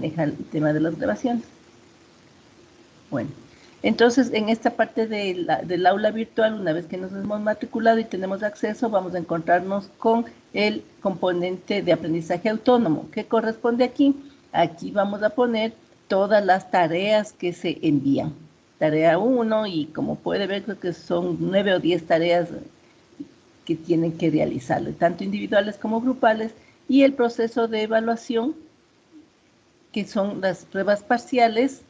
maneja el tema de las grabaciones. Bueno, entonces en esta parte del aula virtual, una vez que nos hemos matriculado y tenemos acceso, vamos a encontrarnos con el componente de aprendizaje autónomo. ¿Qué corresponde aquí? Aquí vamos a poner todas las tareas que se envían. Tarea 1, y como puede ver, creo que son 9 o 10 tareas que tienen que realizarle, tanto individuales como grupales, y el proceso de evaluación, que son las pruebas parciales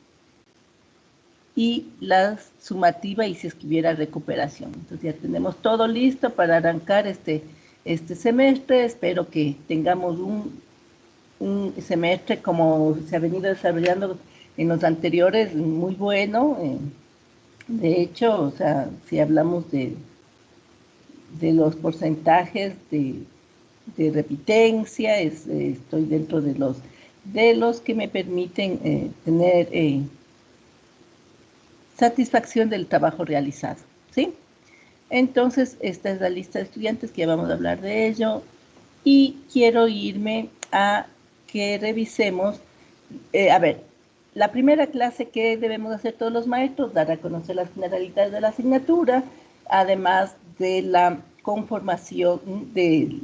y la sumativa, y si es que hubiera recuperación. Entonces ya tenemos todo listo para arrancar este semestre. Espero que tengamos un semestre como se ha venido desarrollando en los anteriores, muy bueno. De hecho, o sea, si hablamos de los porcentajes de repitencia, estoy dentro de los que me permiten tener satisfacción del trabajo realizado, ¿sí? Entonces, esta es la lista de estudiantes, que ya vamos a hablar de ello, y quiero irme a que revisemos, a ver, la primera clase que debemos hacer todos los maestros, dar a conocer las generalidades de la asignatura, además de la conformación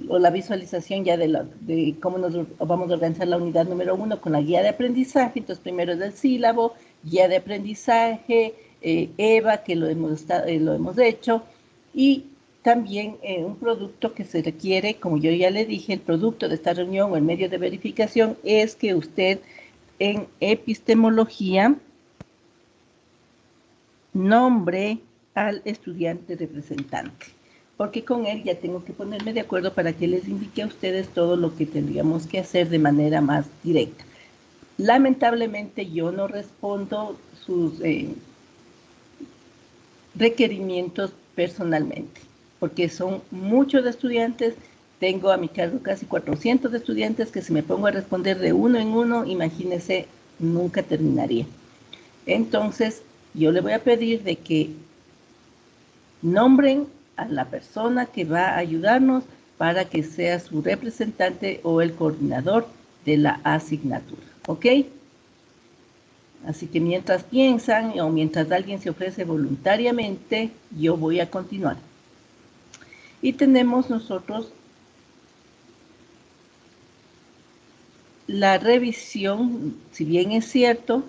o la visualización ya de cómo nos vamos a organizar la unidad número 1 con la guía de aprendizaje. Entonces, primero es el sílabo, guía de aprendizaje, EVA, que lo hemos hecho, y también un producto que se requiere, como yo ya le dije, el producto de esta reunión o el medio de verificación es que usted en epistemología nombre al estudiante representante, porque con él ya tengo que ponerme de acuerdo para que les indique a ustedes todo lo que tendríamos que hacer de manera más directa. Lamentablemente yo no respondo sus requerimientos personalmente, porque son muchos estudiantes. Tengo a mi cargo casi 400 estudiantes que si me pongo a responder de uno en uno, imagínense, nunca terminaría. Entonces, yo le voy a pedir de que nombren a la persona que va a ayudarnos para que sea su representante o el coordinador de la asignatura, ¿ok? Así que mientras piensan o mientras alguien se ofrece voluntariamente, yo voy a continuar. Y tenemos nosotros la revisión, si bien es cierto,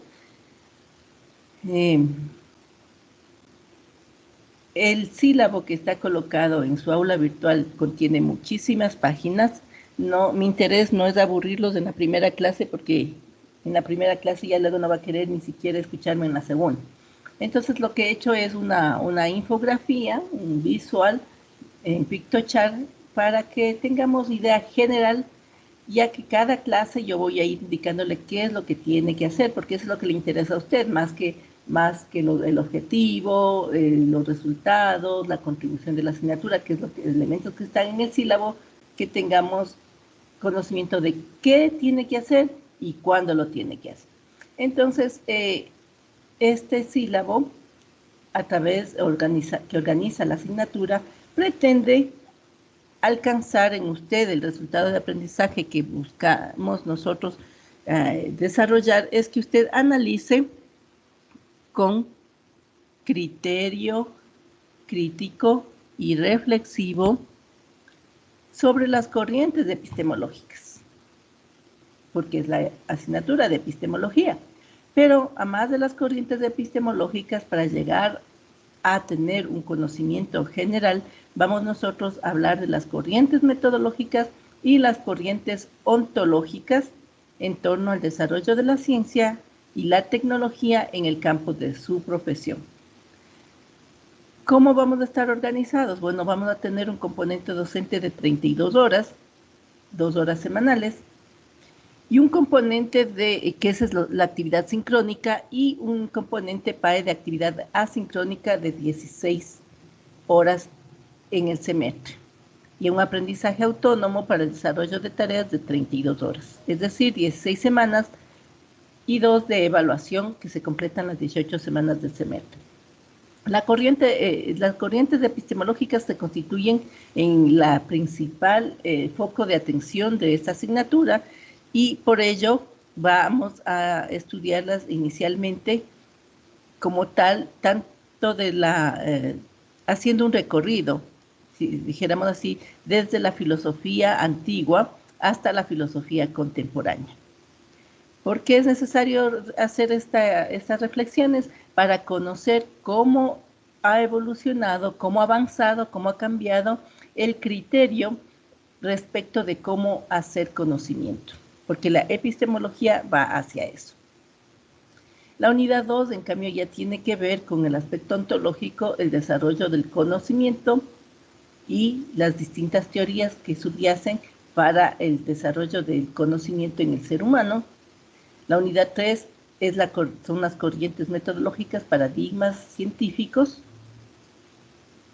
el sílabo que está colocado en su aula virtual contiene muchísimas páginas. No, mi interés no es aburrirlos en la primera clase, porque en la primera clase ya luego no va a querer ni siquiera escucharme en la segunda. Entonces lo que he hecho es una infografía, un visual en Pictochart, para que tengamos idea general, ya que cada clase yo voy a ir indicándole qué es lo que tiene que hacer, porque eso es lo que le interesa a usted, más que el objetivo, los resultados, la contribución de la asignatura, que es los elementos que están en el sílabo, que tengamos conocimiento de qué tiene que hacer y cuándo lo tiene que hacer. Entonces, este sílabo, a través que organiza la asignatura, pretende alcanzar en usted el resultado de aprendizaje que buscamos nosotros desarrollar, es que usted analice con criterio crítico y reflexivo sobre las corrientes epistemológicas, porque es la asignatura de epistemología. Pero a más de las corrientes epistemológicas, para llegar a tener un conocimiento general, vamos nosotros a hablar de las corrientes metodológicas y las corrientes ontológicas en torno al desarrollo de la ciencia y la tecnología en el campo de su profesión. ¿Cómo vamos a estar organizados? Bueno, vamos a tener un componente docente de 32 horas, 2 horas semanales, y un componente que esa es la actividad sincrónica, y un componente PAE de actividad asincrónica de 16 horas en el semestre, y un aprendizaje autónomo para el desarrollo de tareas de 32 horas, es decir, 16 semanas y 2 de evaluación, que se completan las 18 semanas del semestre. Las corrientes epistemológicas se constituyen en la principal foco de atención de esta asignatura, y por ello vamos a estudiarlas inicialmente como tal, tanto de haciendo un recorrido, si dijéramos así, desde la filosofía antigua hasta la filosofía contemporánea. ¿Por qué es necesario hacer estas reflexiones? Para conocer cómo ha evolucionado, cómo ha avanzado, cómo ha cambiado el criterio respecto de cómo hacer conocimiento, porque la epistemología va hacia eso. La unidad 2, en cambio, ya tiene que ver con el aspecto ontológico, el desarrollo del conocimiento y las distintas teorías que subyacen para el desarrollo del conocimiento en el ser humano. La unidad 3 son las corrientes metodológicas, paradigmas científicos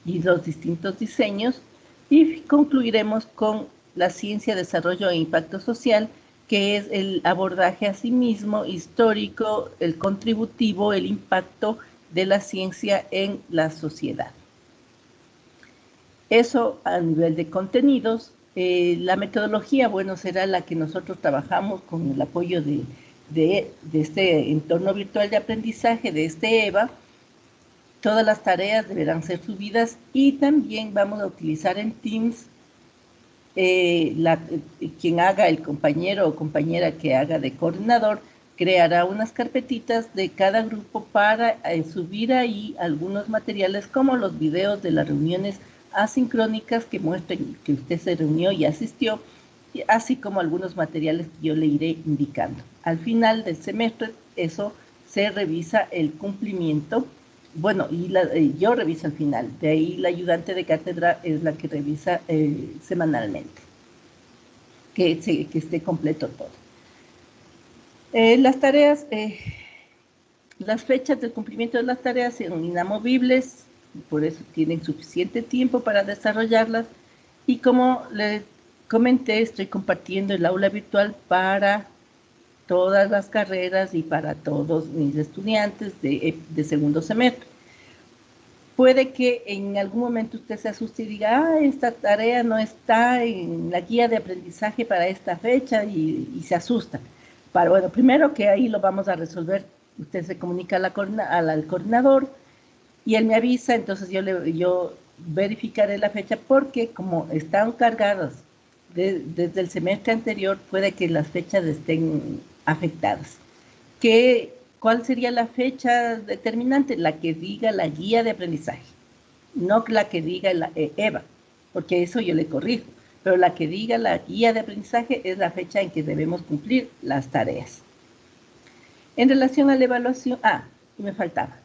y los distintos diseños. Y concluiremos con la ciencia, desarrollo e impacto social, que es el abordaje a sí mismo histórico, el contributivo, el impacto de la ciencia en la sociedad. Eso a nivel de contenidos. La metodología, bueno, será la que nosotros trabajamos con el apoyo de este entorno virtual de aprendizaje, de este EVA. Todas las tareas deberán ser subidas y también vamos a utilizar en Teams quien haga, el compañero o compañera que haga de coordinador, creará unas carpetitas de cada grupo para subir ahí algunos materiales como los videos de las reuniones asincrónicas que muestren que usted se reunió y asistió, así como algunos materiales que yo le iré indicando. Al final del semestre, eso se revisa el cumplimiento. Bueno, y yo reviso al final. De ahí la ayudante de cátedra es la que revisa semanalmente, que esté completo todo. Las tareas, las fechas del cumplimiento de las tareas son inamovibles, por eso tienen suficiente tiempo para desarrollarlas. Y como les comenté, estoy compartiendo el aula virtual para todas las carreras y para todos mis estudiantes de segundo semestre. Puede que en algún momento usted se asuste y diga, esta tarea no está en la guía de aprendizaje para esta fecha y se asusta. Bueno, primero que ahí lo vamos a resolver. Usted se comunica al coordinador y él me avisa, entonces yo verificaré la fecha porque como están cargadas desde el semestre anterior, puede que las fechas estén afectadas. ¿Cuál sería la fecha determinante? La que diga la guía de aprendizaje, no la que diga la EVA, porque eso yo le corrijo, pero la que diga la guía de aprendizaje es la fecha en que debemos cumplir las tareas. En relación a la evaluación, me faltaba.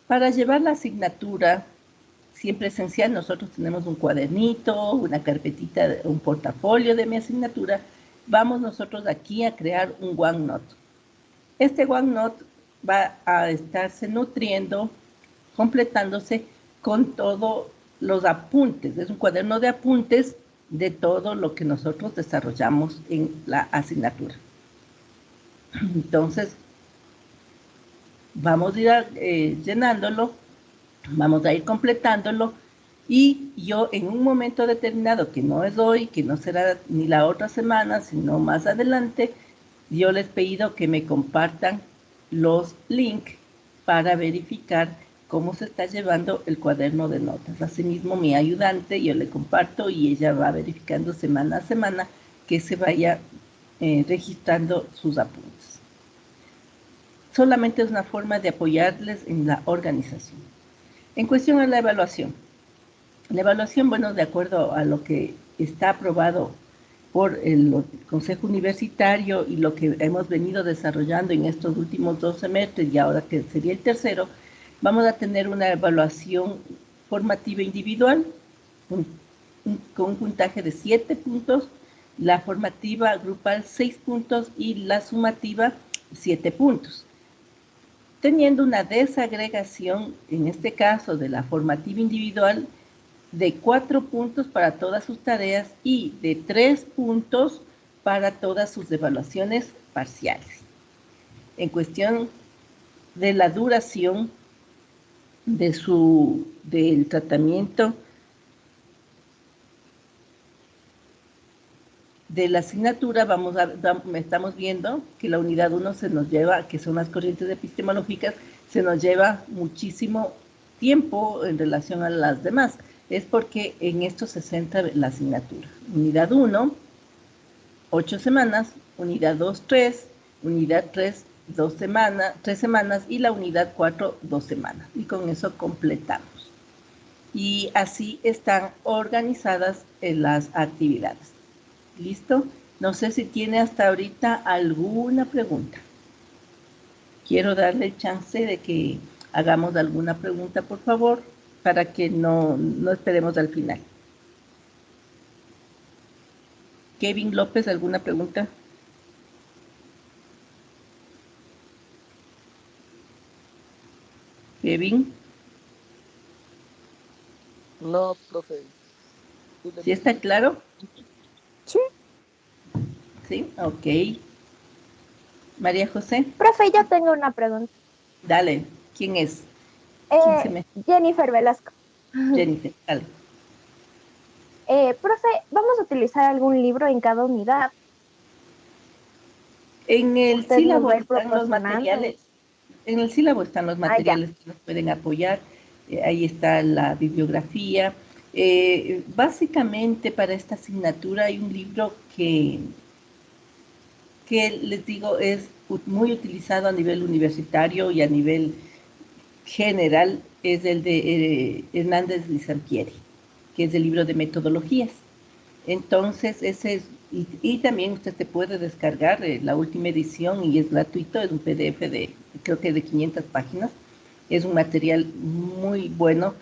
Para llevar la asignatura, siempre esencial, nosotros tenemos un cuadernito, una carpetita, un portafolio de mi asignatura. Vamos nosotros aquí a crear un OneNote. Este OneNote va a estarse nutriendo, completándose con todos los apuntes. Es un cuaderno de apuntes de todo lo que nosotros desarrollamos en la asignatura. Entonces, vamos a ir llenándolo, vamos a ir completándolo y yo en un momento determinado, que no es hoy, que no será ni la otra semana, sino más adelante, yo les pido que me compartan los links para verificar cómo se está llevando el cuaderno de notas. Asimismo, mi ayudante, yo le comparto y ella va verificando semana a semana que se vaya registrando sus apuntes. Solamente es una forma de apoyarles en la organización. En cuestión a la evaluación. La evaluación, bueno, de acuerdo a lo que está aprobado por el Consejo Universitario y lo que hemos venido desarrollando en estos últimos 2 semestres y ahora que sería el tercero, vamos a tener una evaluación formativa individual con un puntaje de 7 puntos, la formativa grupal 6 puntos y la sumativa 7 puntos. Teniendo una desagregación, en este caso de la formativa individual, de 4 puntos para todas sus tareas y de 3 puntos para todas sus evaluaciones parciales. En cuestión de la duración del tratamiento, de la asignatura estamos viendo que la unidad 1 se nos lleva, que son las corrientes epistemológicas, se nos lleva muchísimo tiempo en relación a las demás. Es porque en esto se centra la asignatura. Unidad 1, 8 semanas, unidad 2, 3, unidad 3, 3 semanas y la unidad 4, 2 semanas. Y con eso completamos. Y así están organizadas las actividades. ¿Listo? No sé si tiene hasta ahorita alguna pregunta. Quiero darle chance de que hagamos alguna pregunta, por favor, para que no esperemos al final. Kevin López, ¿alguna pregunta? Kevin. No, profe. ¿Sí está claro? Sí. Sí, ok. María José. Profe, yo tengo una pregunta. Dale, ¿quién es? Jennifer Velasco. Jennifer, dale. Profe, ¿vamos a utilizar algún libro en cada unidad? En el Usted sílabo nos va a ir están los proporcionando. materiales. En el sílabo están los materiales que nos pueden apoyar. Ahí está la bibliografía. Básicamente para esta asignatura hay un libro que les digo es muy utilizado a nivel universitario y a nivel general, es el de Hernández Lizampieri, que es el libro de metodologías. Entonces, ese es, y también usted se puede descargar la última edición y es gratuito, es un PDF de, creo que de 500 páginas. Es un material muy bueno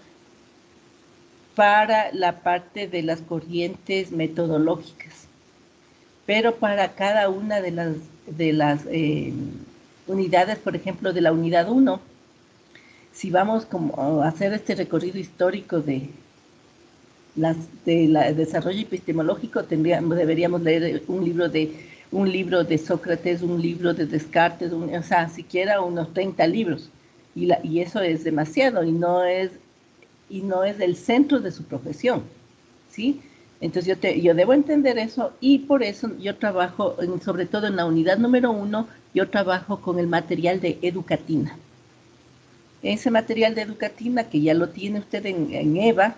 para la parte de las corrientes metodológicas. Pero para cada una de las unidades, por ejemplo, de la unidad 1, si vamos como a hacer este recorrido histórico de desarrollo epistemológico, deberíamos leer un libro de Sócrates, un libro de Descartes, o sea, siquiera unos 30 libros. Y eso es demasiado y no es el centro de su profesión, ¿sí? Entonces yo debo entender eso y por eso yo trabajo, sobre todo en la unidad número 1, yo trabajo con el material de Educatina. Ese material de Educatina, que ya lo tiene usted en EVA,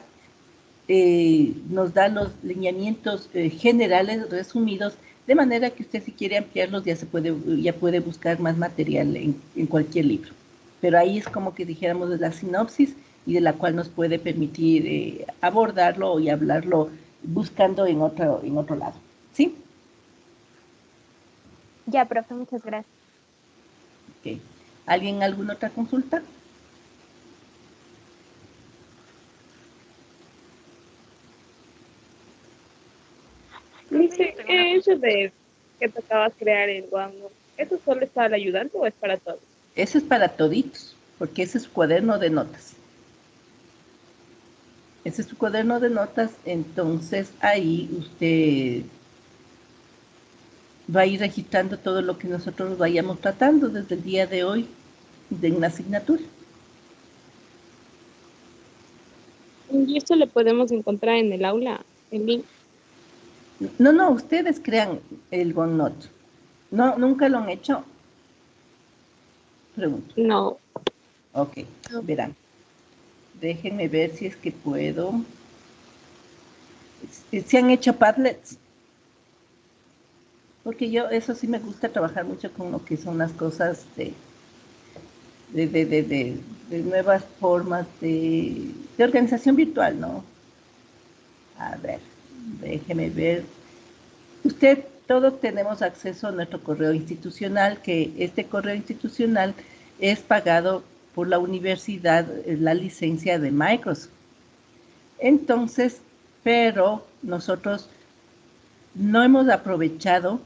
nos da los lineamientos generales resumidos, de manera que usted si quiere ampliarlos ya puede buscar más material en cualquier libro. Pero ahí es como que dijéramos de la sinopsis y de la cual nos puede permitir abordarlo y hablarlo buscando en otro lado. ¿Sí? Ya, profe, muchas gracias. Okay. ¿Alguien alguna otra consulta? Dice, eso de que tocabas crear el OneNote, ¿eso solo es para el ayudante o es para todos? Eso es para toditos, porque ese es su cuaderno de notas. Ese es su cuaderno de notas, entonces ahí usted va a ir registrando todo lo que nosotros vayamos tratando desde el día de hoy de una asignatura. ¿Y esto lo podemos encontrar en el aula, en link? No, ustedes crean el OneNote. No, ¿nunca lo han hecho? Pregunto. No. Ok, verán. Déjenme ver si es que puedo. ¿Se han hecho Padlets? Porque yo, eso sí me gusta trabajar mucho con lo que son las cosas de nuevas formas de organización virtual, ¿no? A ver, déjeme ver. Todos tenemos acceso a nuestro correo institucional, que este correo institucional es pagado por la universidad, la licencia de Microsoft. Entonces, pero nosotros no hemos aprovechado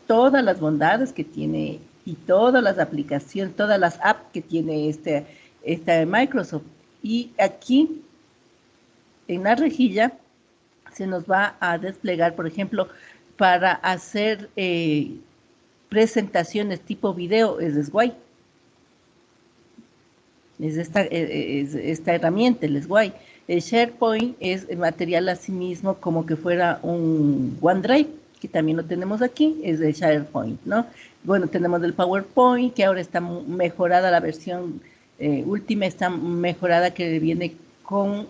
todas las bondades que tiene y todas las aplicaciones, todas las apps que tiene esta Microsoft. Y aquí, en la rejilla, se nos va a desplegar, por ejemplo, para hacer presentaciones tipo video, es guay. Es esta herramienta, el Guay. El SharePoint es el material a sí mismo como que fuera un OneDrive, que también lo tenemos aquí, es el SharePoint, ¿no? Bueno, tenemos el PowerPoint, que ahora está mejorada la versión última, está mejorada, que viene con,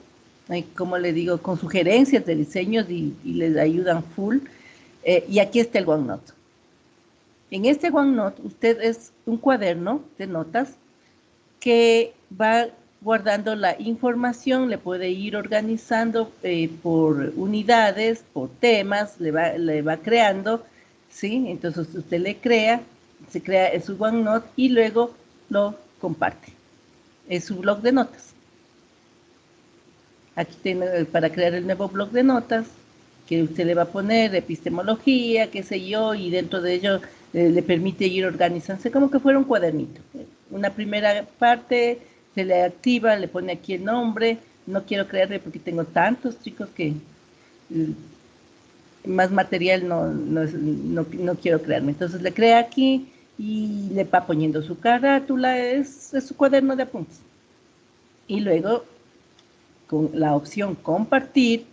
como le digo, con sugerencias de diseños y les ayudan full. Y aquí está el OneNote. En este OneNote, usted es un cuaderno de notas que va guardando la información, le puede ir organizando por unidades, por temas, le va creando, ¿sí? Entonces usted le crea, se crea en su OneNote y luego lo comparte. Es su blog de notas. Aquí tiene para crear el nuevo blog de notas, que usted le va a poner epistemología, qué sé yo, y dentro de ello le permite ir organizándose como que fuera un cuadernito. Una primera parte se le activa, le pone aquí el nombre. No quiero crearle porque tengo tantos chicos que más material no quiero crearme. Entonces le crea aquí y le va poniendo su carátula, es su cuaderno de apuntes. Y luego con la opción compartir,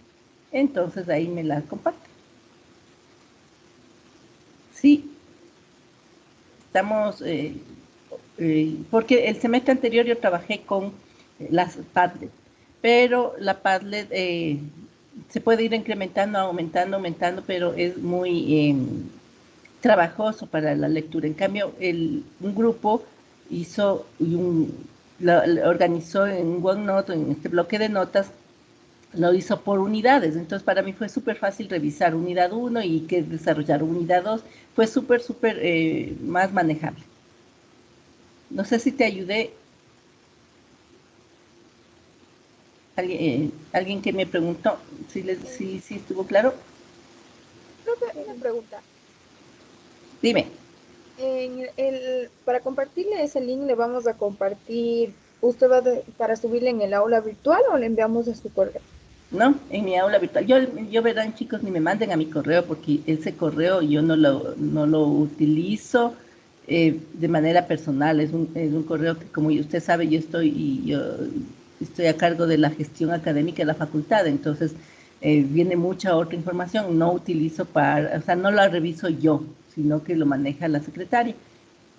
entonces ahí me la comparte. Sí, estamos, porque el semestre anterior yo trabajé con las Padlet, pero la Padlet se puede ir incrementando, aumentando, pero es muy trabajoso para la lectura. En cambio, un grupo hizo organizó en un OneNote, en este bloque de notas, lo hizo por unidades. Entonces, para mí fue súper fácil revisar unidad 1 y que desarrollar unidad 2. Fue súper más manejable. No sé si te ayudé. Alguien que me preguntó si estuvo claro. Profe, una pregunta. Dime. Para compartirle ese link, le vamos a compartir, ¿usted va para subirle en el aula virtual o le enviamos a su correo? No, en mi aula virtual. Yo verán, chicos, ni me manden a mi correo porque ese correo yo no lo utilizo de manera personal. Es un correo que, como usted sabe, yo estoy a cargo de la gestión académica de la facultad. Entonces, viene mucha otra información. No utilizo o sea, no la reviso yo, sino que lo maneja la secretaria.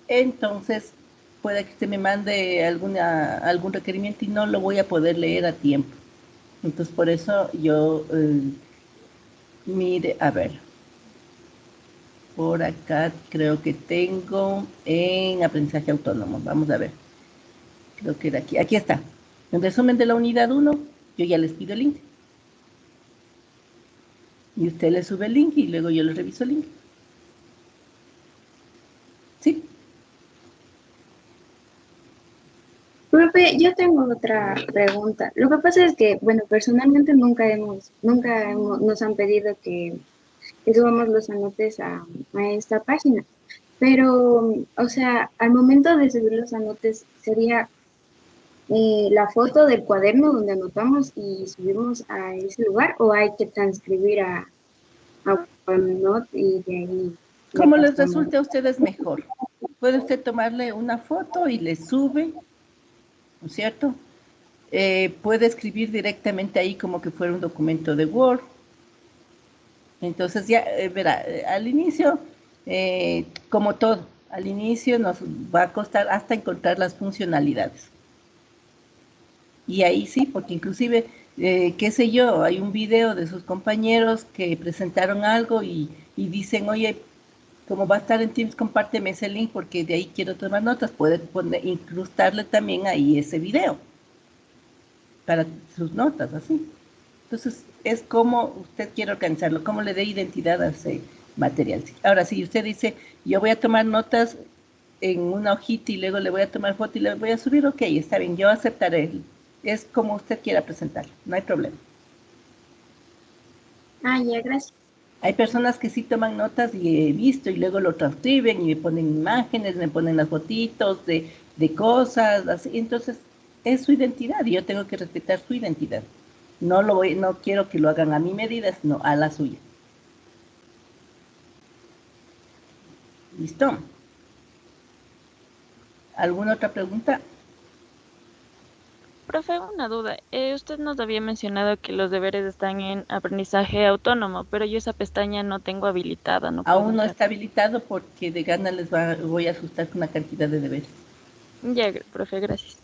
Entonces, puede que usted me mande algún requerimiento y no lo voy a poder leer a tiempo. Entonces, por eso yo, mire, a ver, por acá creo que tengo en aprendizaje autónomo. Vamos a ver, creo que era aquí. Aquí está. En resumen de la unidad 1, yo ya les pido el link. Y usted le sube el link y luego yo le reviso el link. ¿Sí? Profe, yo tengo otra pregunta. Lo que pasa es que, bueno, personalmente nos han pedido que subamos los anotes a esta página. Pero, o sea, al momento de subir los anotes, ¿sería la foto del cuaderno donde anotamos y subimos a ese lugar o hay que transcribir a OneNote y de ahí le Como les pasamos? resulte a ustedes mejor. Puede usted tomarle una foto y le sube, ¿no es cierto? Puede escribir directamente ahí como que fuera un documento de Word. Entonces ya, verá, al inicio, como todo, al inicio nos va a costar hasta encontrar las funcionalidades. Y ahí sí, porque inclusive, qué sé yo, hay un video de sus compañeros que presentaron algo y dicen, oye, como va a estar en Teams, compárteme ese link porque de ahí quiero tomar notas. Puede incrustarle también ahí ese video para sus notas, así. Entonces, es como usted quiere organizarlo, cómo le dé identidad a ese material. Ahora, si usted dice, yo voy a tomar notas en una hojita y luego le voy a tomar foto y le voy a subir, ok, está bien, yo aceptaré. Es como usted quiera presentarlo, no hay problema. Ah, ya, gracias. Hay personas que sí toman notas y he visto y luego lo transcriben y me ponen imágenes, me ponen las fotitos de cosas, así. Entonces, es su identidad y yo tengo que respetar su identidad. No quiero que lo hagan a mi medida, sino a la suya. ¿Listo? ¿Alguna otra pregunta? Profe, una duda. Usted nos había mencionado que los deberes están en aprendizaje autónomo, pero yo esa pestaña no tengo habilitada, no puedo Aún no entrar. está habilitado porque de gana voy a asustar con una cantidad de deberes. Ya, profe, gracias.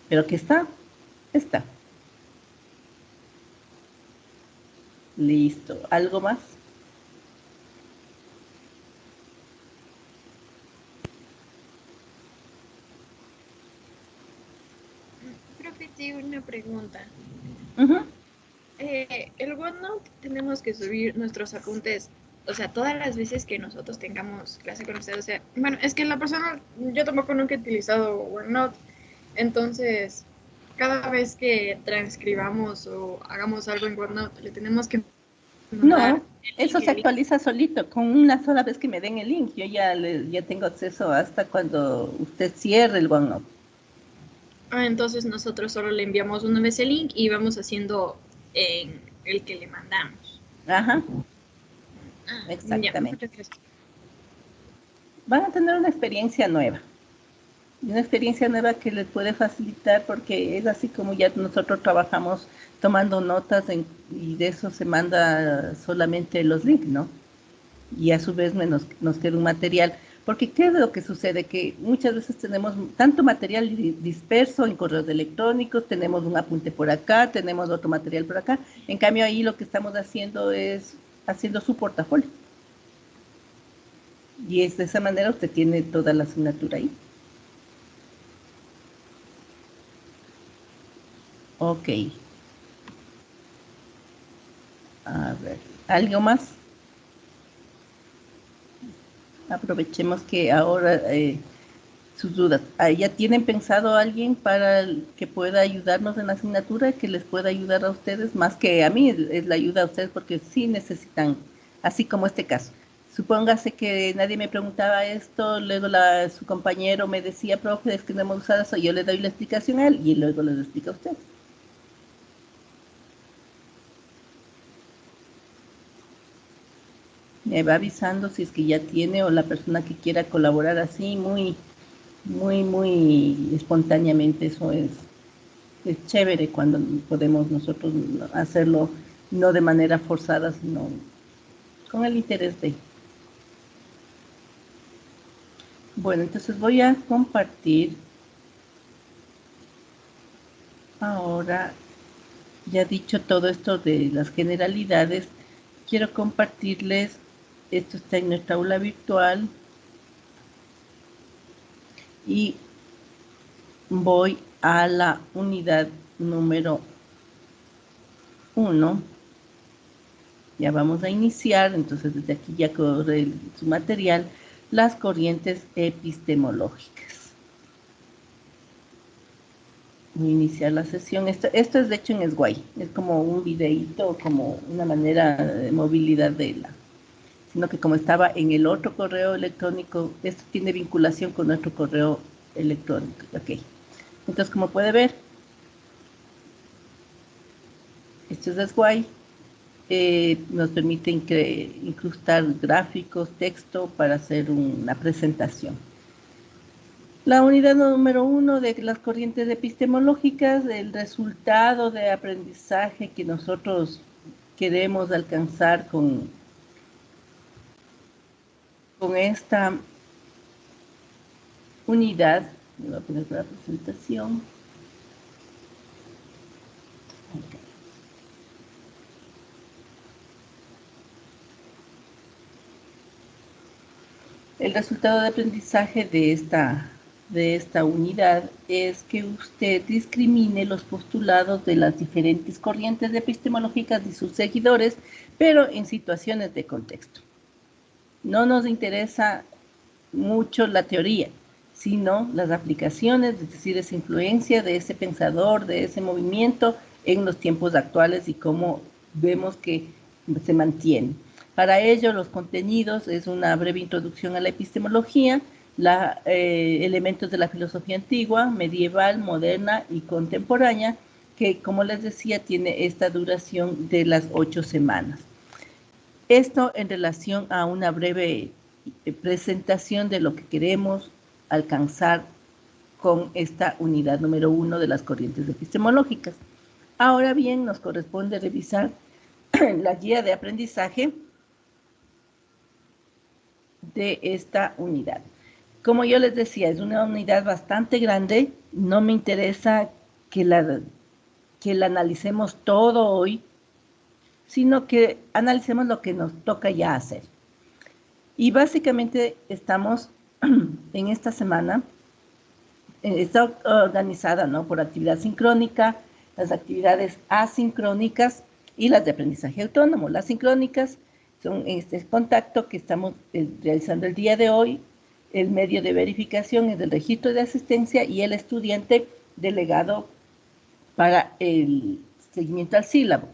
Pero que está, está. Listo. ¿Algo más? Profe, tengo una pregunta. Ujú. El OneNote tenemos que subir nuestros apuntes, o sea, todas las veces que nosotros tengamos clase con ustedes. O sea, bueno, es que la persona, yo tampoco nunca he utilizado OneNote, entonces cada vez que transcribamos o hagamos algo en OneNote, le tenemos que mandar No, el eso link, se el link. actualiza solito. Con una sola vez que me den el link, yo ya tengo acceso hasta cuando usted cierre el OneNote. Entonces nosotros solo le enviamos una vez el link y vamos haciendo en el que le mandamos. Ajá, Ya, exactamente. muchas gracias. Van a tener una experiencia nueva. Una experiencia nueva que les puede facilitar porque es así como ya nosotros trabajamos tomando notas y de eso se manda solamente los links, ¿no? Y a su vez nos queda un material. Porque ¿qué es lo que sucede? Que muchas veces tenemos tanto material disperso en correos electrónicos, tenemos un apunte por acá, tenemos otro material por acá. En cambio ahí lo que estamos haciendo es haciendo su portafolio. Y es de esa manera usted tiene toda la asignatura ahí. Ok. A ver, ¿algo más? Aprovechemos que ahora sus dudas. ¿Ya tienen pensado a alguien para que pueda ayudarnos en la asignatura, que les pueda ayudar a ustedes? Más que a mí, es la ayuda a ustedes porque sí necesitan, así como este caso. Supóngase que nadie me preguntaba esto, luego su compañero me decía, profe, es que no hemos usado eso, yo le doy la explicación a él y luego les explica a usted. Me va avisando si es que ya tiene o la persona que quiera colaborar así, muy espontáneamente. Eso es chévere cuando podemos nosotros hacerlo no de manera forzada, sino con el interés de. Bueno, entonces voy a compartir ahora, ya dicho todo esto de las generalidades, quiero compartirles, esto está en nuestra aula virtual y voy a la unidad número 1. Ya vamos a iniciar, entonces desde aquí ya corre su material, las corrientes epistemológicas. Voy a iniciar la sesión. Esto es de hecho en Sway, es como un videíto, como una manera de movilidad de sino que como estaba en el otro correo electrónico, esto tiene vinculación con nuestro correo electrónico. Ok, entonces como puede ver, esto es de Sway. Nos permite incrustar gráficos, texto para hacer una presentación. La unidad número 1 de las corrientes epistemológicas, el resultado de aprendizaje que nosotros queremos alcanzar con esta unidad. Voy a poner la presentación. Okay. El resultado de aprendizaje de esta unidad es que usted discrimine los postulados de las diferentes corrientes epistemológicas y sus seguidores, pero en situaciones de contexto. No nos interesa mucho la teoría, sino las aplicaciones, es decir, esa influencia de ese pensador, de ese movimiento en los tiempos actuales y cómo vemos que se mantiene. Para ello, los contenidos es una breve introducción a la epistemología, elementos de la filosofía antigua, medieval, moderna y contemporánea, que, como les decía, tiene esta duración de las 8 semanas. Esto en relación a una breve presentación de lo que queremos alcanzar con esta unidad número 1 de las corrientes epistemológicas. Ahora bien, nos corresponde revisar la guía de aprendizaje de esta unidad. Como yo les decía, es una unidad bastante grande, no me interesa que la analicemos todo hoy, sino que analicemos lo que nos toca ya hacer. Y básicamente estamos en esta semana, está organizada, ¿no?, por actividad sincrónica, las actividades asincrónicas y las de aprendizaje autónomo. Las sincrónicas son este contacto que estamos realizando el día de hoy. El medio de verificación es el registro de asistencia y el estudiante delegado para el seguimiento al sílabo.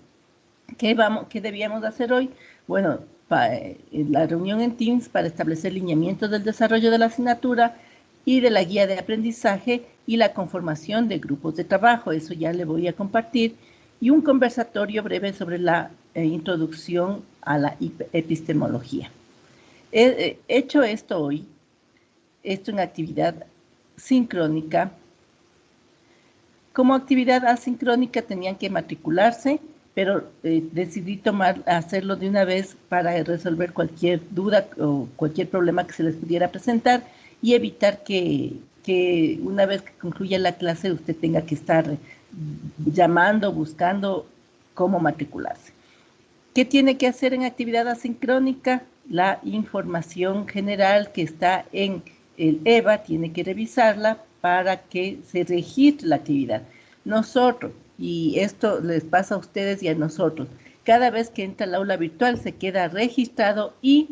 ¿Qué debíamos hacer hoy? Bueno, la reunión en Teams para establecer lineamientos del desarrollo de la asignatura y de la guía de aprendizaje y la conformación de grupos de trabajo. Eso ya le voy a compartir. Y un conversatorio breve sobre la introducción a la epistemología. He hecho esto hoy, esto en actividad sincrónica. Como actividad asincrónica tenían que matricularse, pero decidí hacerlo de una vez para resolver cualquier duda o cualquier problema que se les pudiera presentar y evitar que una vez que concluya la clase usted tenga que estar llamando, buscando cómo matricularse. ¿Qué tiene que hacer en actividad asincrónica? La información general que está en el EVA tiene que revisarla para que se registre la actividad. Nosotros, y esto les pasa a ustedes y a nosotros, cada vez que entra al aula virtual se queda registrado y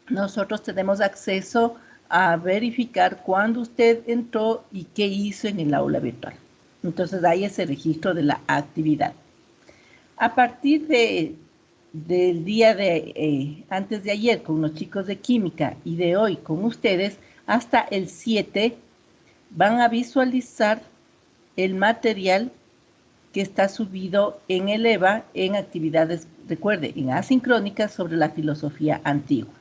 nosotros tenemos acceso a verificar cuándo usted entró y qué hizo en el aula virtual. Entonces hay ese registro de la actividad. A partir del día de antes de ayer con los chicos de química y de hoy con ustedes, hasta el 7 van a visualizar el material que está subido en el EVA en actividades, recuerde, en asincrónicas sobre la filosofía antigua.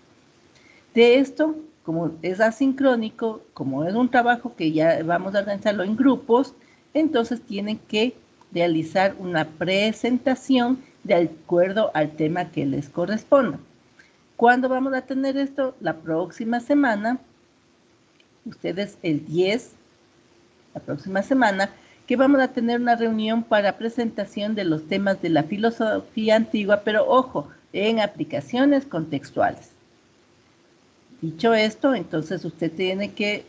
De esto, como es asincrónico, como es un trabajo que ya vamos a organizarlo en grupos, entonces tienen que realizar una presentación de acuerdo al tema que les corresponda. ¿Cuándo vamos a tener esto? La próxima semana, ustedes el 10, la próxima semana, que vamos a tener una reunión para presentación de los temas de la filosofía antigua, pero ojo, en aplicaciones contextuales. Dicho esto, entonces usted tiene que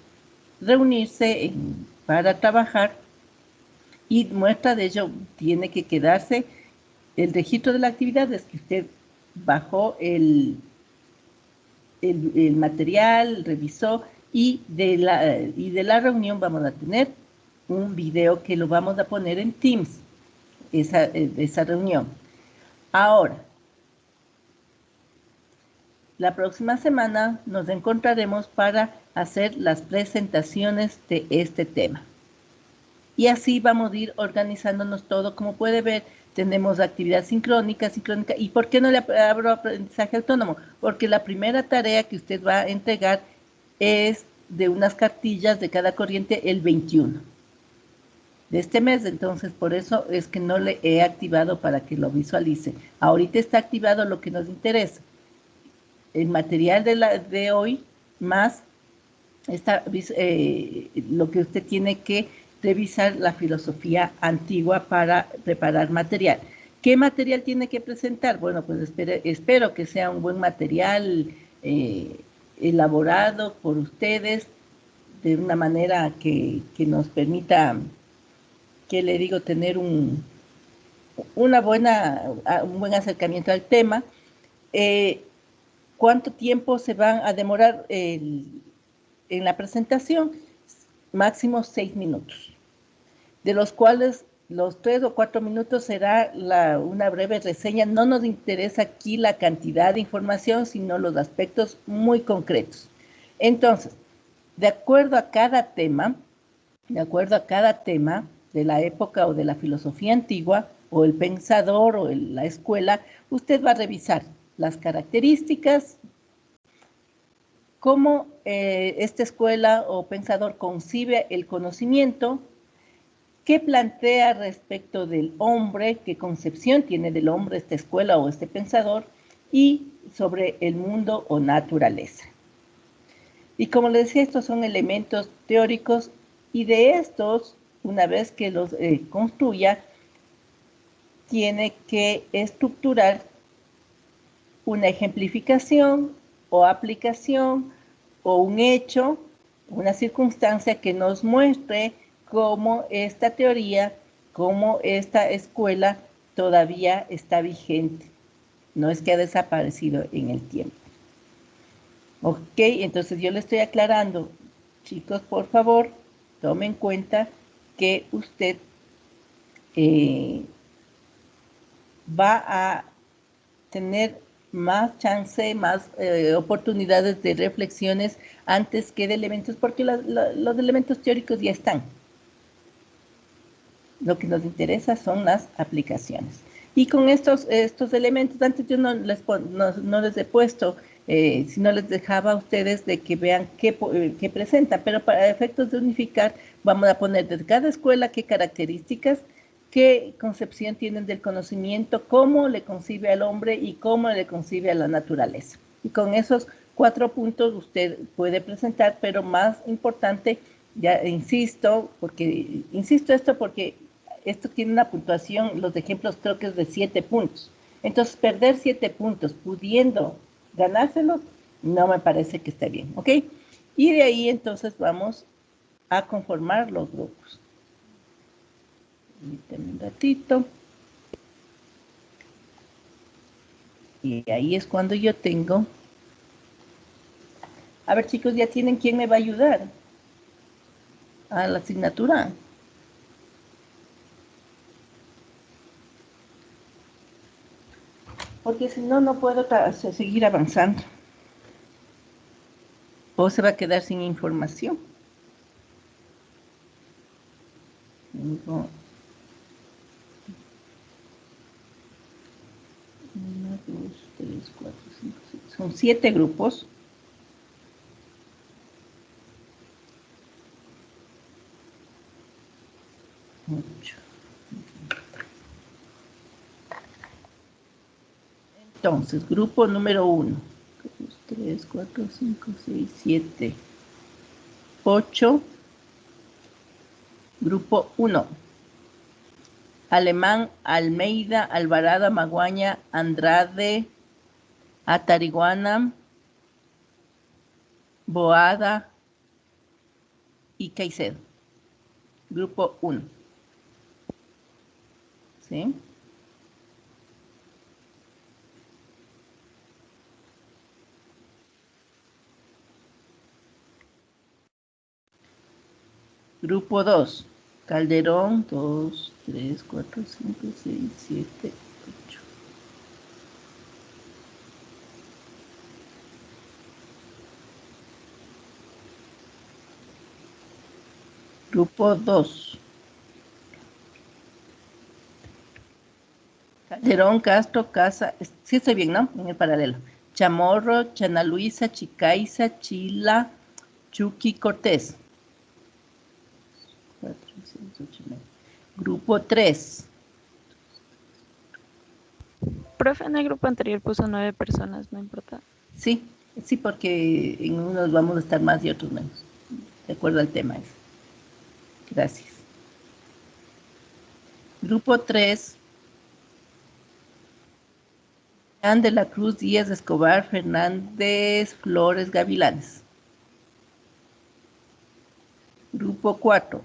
reunirse para trabajar y muestra de ello tiene que quedarse el registro de la actividad, es que usted bajó el material, revisó y de la reunión vamos a tener un video que lo vamos a poner en Teams, esa reunión. Ahora, la próxima semana nos encontraremos para hacer las presentaciones de este tema. Y así vamos a ir organizándonos todo. Como puede ver, tenemos actividad sincrónica. ¿Y por qué no le abro aprendizaje autónomo? Porque la primera tarea que usted va a entregar es de unas cartillas de cada corriente el 21 de este mes. Entonces, por eso es que no le he activado para que lo visualice. Ahorita está activado lo que nos interesa. El material de hoy más lo que usted tiene que revisar la filosofía antigua para preparar material. ¿Qué material tiene que presentar? Bueno, pues espero que sea un buen material elaborado por ustedes de una manera que nos permita, que le digo, tener un buen acercamiento al tema. ¿Cuánto tiempo se van a demorar en la presentación? Máximo 6 minutos, de los cuales los 3 o 4 minutos será una breve reseña. No nos interesa aquí la cantidad de información, sino los aspectos muy concretos. Entonces, de acuerdo a cada tema de la época o de la filosofía antigua, o el pensador o la escuela, usted va a revisar las características, cómo esta escuela o pensador concibe el conocimiento, qué plantea respecto del hombre, qué concepción tiene del hombre esta escuela o este pensador, y sobre el mundo o naturaleza. Y como les decía, estos son elementos teóricos, y de estos, una vez que los construya, tiene que estructurar una ejemplificación o aplicación o un hecho, una circunstancia que nos muestre cómo esta teoría, cómo esta escuela todavía está vigente. No es que ha desaparecido en el tiempo. Ok, entonces yo le estoy aclarando, chicos, por favor, tomen en cuenta que usted va a tener más chance, más oportunidades de reflexiones antes que de elementos, porque los elementos teóricos ya están. Lo que nos interesa son las aplicaciones. Y con estos elementos, antes yo no les he puesto, si no les dejaba a ustedes de que vean qué presentan, pero para efectos de unificar, vamos a poner de cada escuela qué características, qué concepción tienen del conocimiento, cómo le concibe al hombre y cómo le concibe a la naturaleza. Y con esos 4 puntos usted puede presentar, pero más importante, ya insisto porque esto tiene una puntuación, los ejemplos creo que es de 7 puntos. Entonces, perder 7 puntos pudiendo ganárselos, no me parece que esté bien, ¿ok? Y de ahí entonces vamos a conformar los grupos. Permítanme un ratito. Y ahí es cuando yo tengo... A ver, chicos, ¿ya tienen quién me va a ayudar a la asignatura? Porque si no, no puedo seguir avanzando. O se va a quedar sin información. Tengo 1, 2, 3, 4, 5, 6. Son 7 grupos. Mucho. Entonces, grupo número 1. 2, 3, 4, 5, 6, 7, 8. Grupo 1. Alemán, Almeida, Alvarado, Maguaña, Andrade, Atariguana, Boada y Caicedo. Grupo 1. ¿Sí? Grupo 2. Calderón, 2, 3, 4, 5, 6, 7, 8. Grupo 2. Calderón, Castro, Casa, sí estoy bien, ¿no? En el paralelo. Chamorro, Chana Luisa, Chicaiza, Chila, Chucky, Cortés. 4, 6, 8, 9. Grupo 3. Profe, en el grupo anterior puso 9 personas, no importa. Sí, sí, porque en unos vamos a estar más y otros menos. De acuerdo al tema ese. Gracias. Grupo 3. Jean de la Cruz, Díaz, Escobar, Fernández, Flores, Gavilanes. Grupo 4.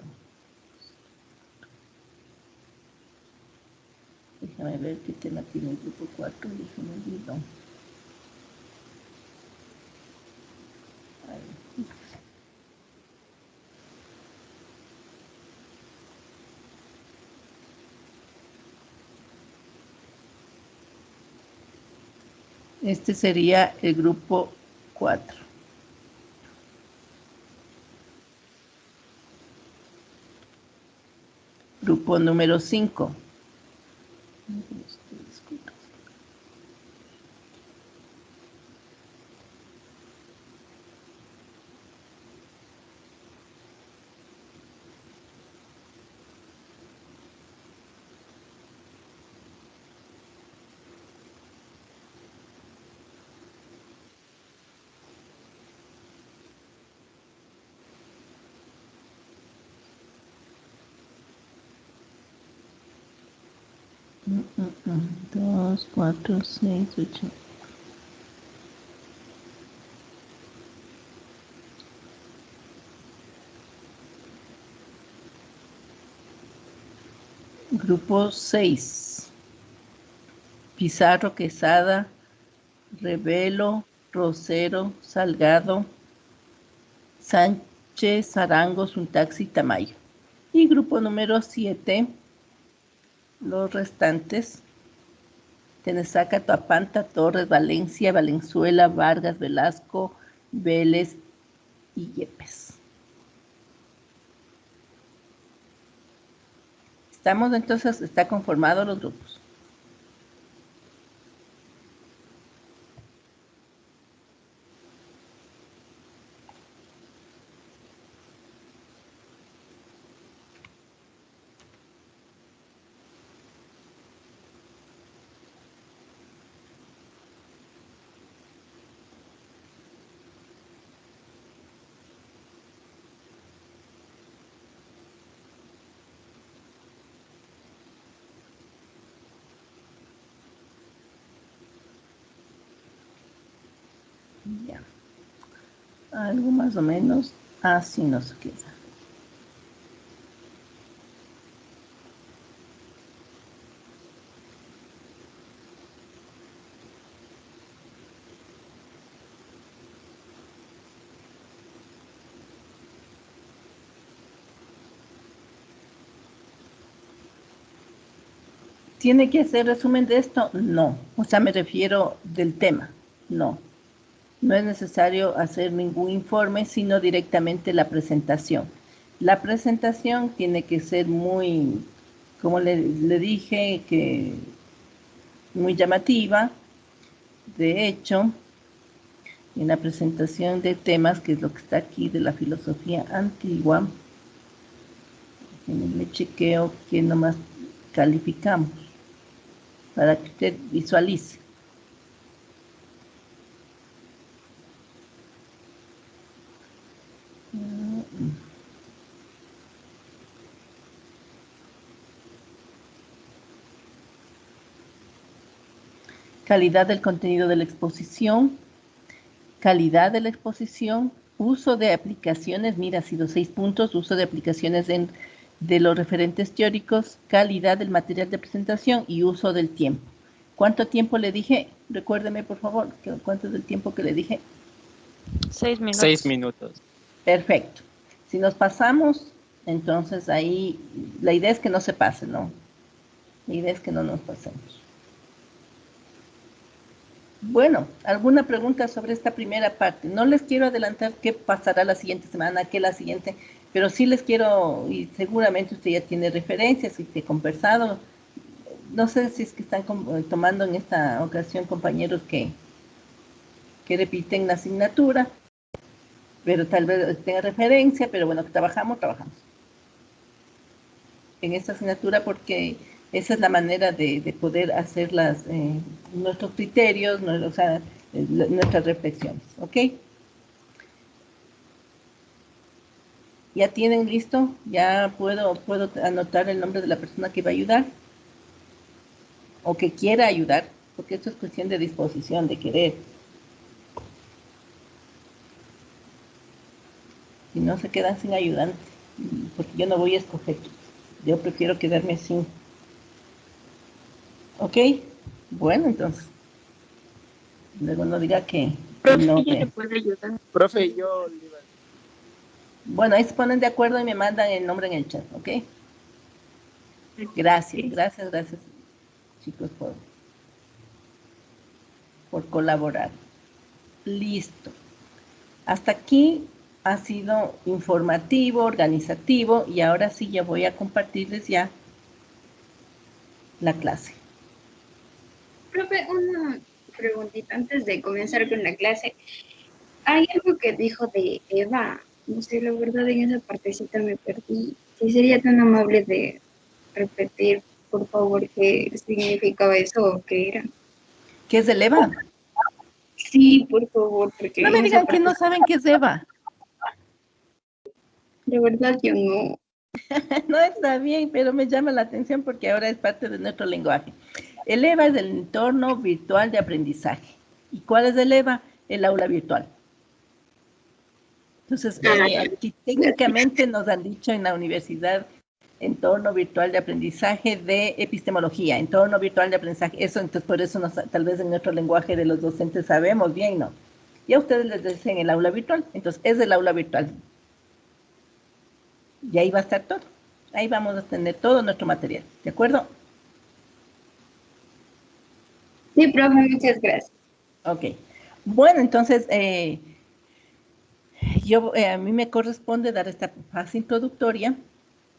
Déjame ver qué tema tiene el grupo 4. Déjame olvidar. Este sería el grupo 4. Grupo número 5. 2, 4, 6, 8. Grupo 6. Pizarro, Quesada, Revelo, Rosero, Salgado, Sánchez, Arango, Suntaxi, Tamayo. Y grupo número 7, los restantes: Tenesaca, Tuapanta, Torres, Valencia, Valenzuela, Vargas, Velasco, Vélez y Yepes. Estamos entonces, está conformado los grupos. Ya. Algo más o menos así nos queda. ¿Tiene que hacer resumen de esto? No. O sea, me refiero del tema. No. No es necesario hacer ningún informe, sino directamente la presentación. La presentación tiene que ser muy, como le dije, que muy llamativa. De hecho, en la presentación de temas, que es lo que está aquí de la filosofía antigua, le chequeo que nomás calificamos para que usted visualice. Calidad del contenido de la exposición, calidad de la exposición, uso de aplicaciones, mira, ha sido 6 puntos, uso de aplicaciones de los referentes teóricos, calidad del material de presentación y uso del tiempo. ¿Cuánto tiempo le dije? Recuérdeme, por favor, ¿cuánto es el tiempo que le dije? 6 minutos. 6 minutos. Perfecto. Si nos pasamos, entonces ahí, la idea es que no se pase, ¿no? La idea es que no nos pasemos. Bueno, ¿alguna pregunta sobre esta primera parte? No les quiero adelantar qué pasará la siguiente semana, qué la siguiente, pero sí les quiero, y seguramente usted ya tiene referencias y te he conversado. No sé si es que están tomando en esta ocasión compañeros que repiten la asignatura, pero tal vez tenga referencia, pero bueno, que trabajamos. En esta asignatura, porque esa es la manera de poder hacer nuestros criterios, nuestras reflexiones, ¿ok? ¿Ya tienen listo? ¿Ya puedo anotar el nombre de la persona que va a ayudar? O que quiera ayudar, porque esto es cuestión de disposición, de querer. Si no, se quedan sin ayudante, porque yo no voy a escoger. Yo prefiero quedarme sin. ¿Ok? Bueno, entonces. Luego no diga que Profe, no. ¿ella le puede ayudar? Profe, yo le iba a decir. Bueno, ahí se ponen de acuerdo y me mandan el nombre en el chat, ¿ok? Gracias, chicos, por colaborar. Listo. Hasta aquí ha sido informativo, organizativo, y ahora sí ya voy a compartirles ya la clase. Profe, una preguntita antes de comenzar con la clase. Hay algo que dijo de Eva. No sé, la verdad, en esa partecita me perdí. Si sería tan amable de repetir, por favor, qué significaba eso o qué era. ¿Qué es el EVA? Sí, por favor, porque No me digan que no saben qué es EVA. de verdad yo no. No está bien, pero me llama la atención porque ahora es parte de nuestro lenguaje. El EVA es el entorno virtual de aprendizaje. ¿Y cuál es el EVA? El aula virtual. Entonces, aquí técnicamente nos han dicho en la universidad entorno virtual de aprendizaje de epistemología, entorno virtual de aprendizaje. Eso, entonces, por eso tal vez en nuestro lenguaje de los docentes sabemos bien, ¿no? Y a ustedes les dicen el aula virtual. Entonces, es el aula virtual. Y ahí va a estar todo. Ahí vamos a tener todo nuestro material. ¿De acuerdo? Sí, profe, muchas gracias. Ok. Bueno, entonces, a mí me corresponde dar esta fase introductoria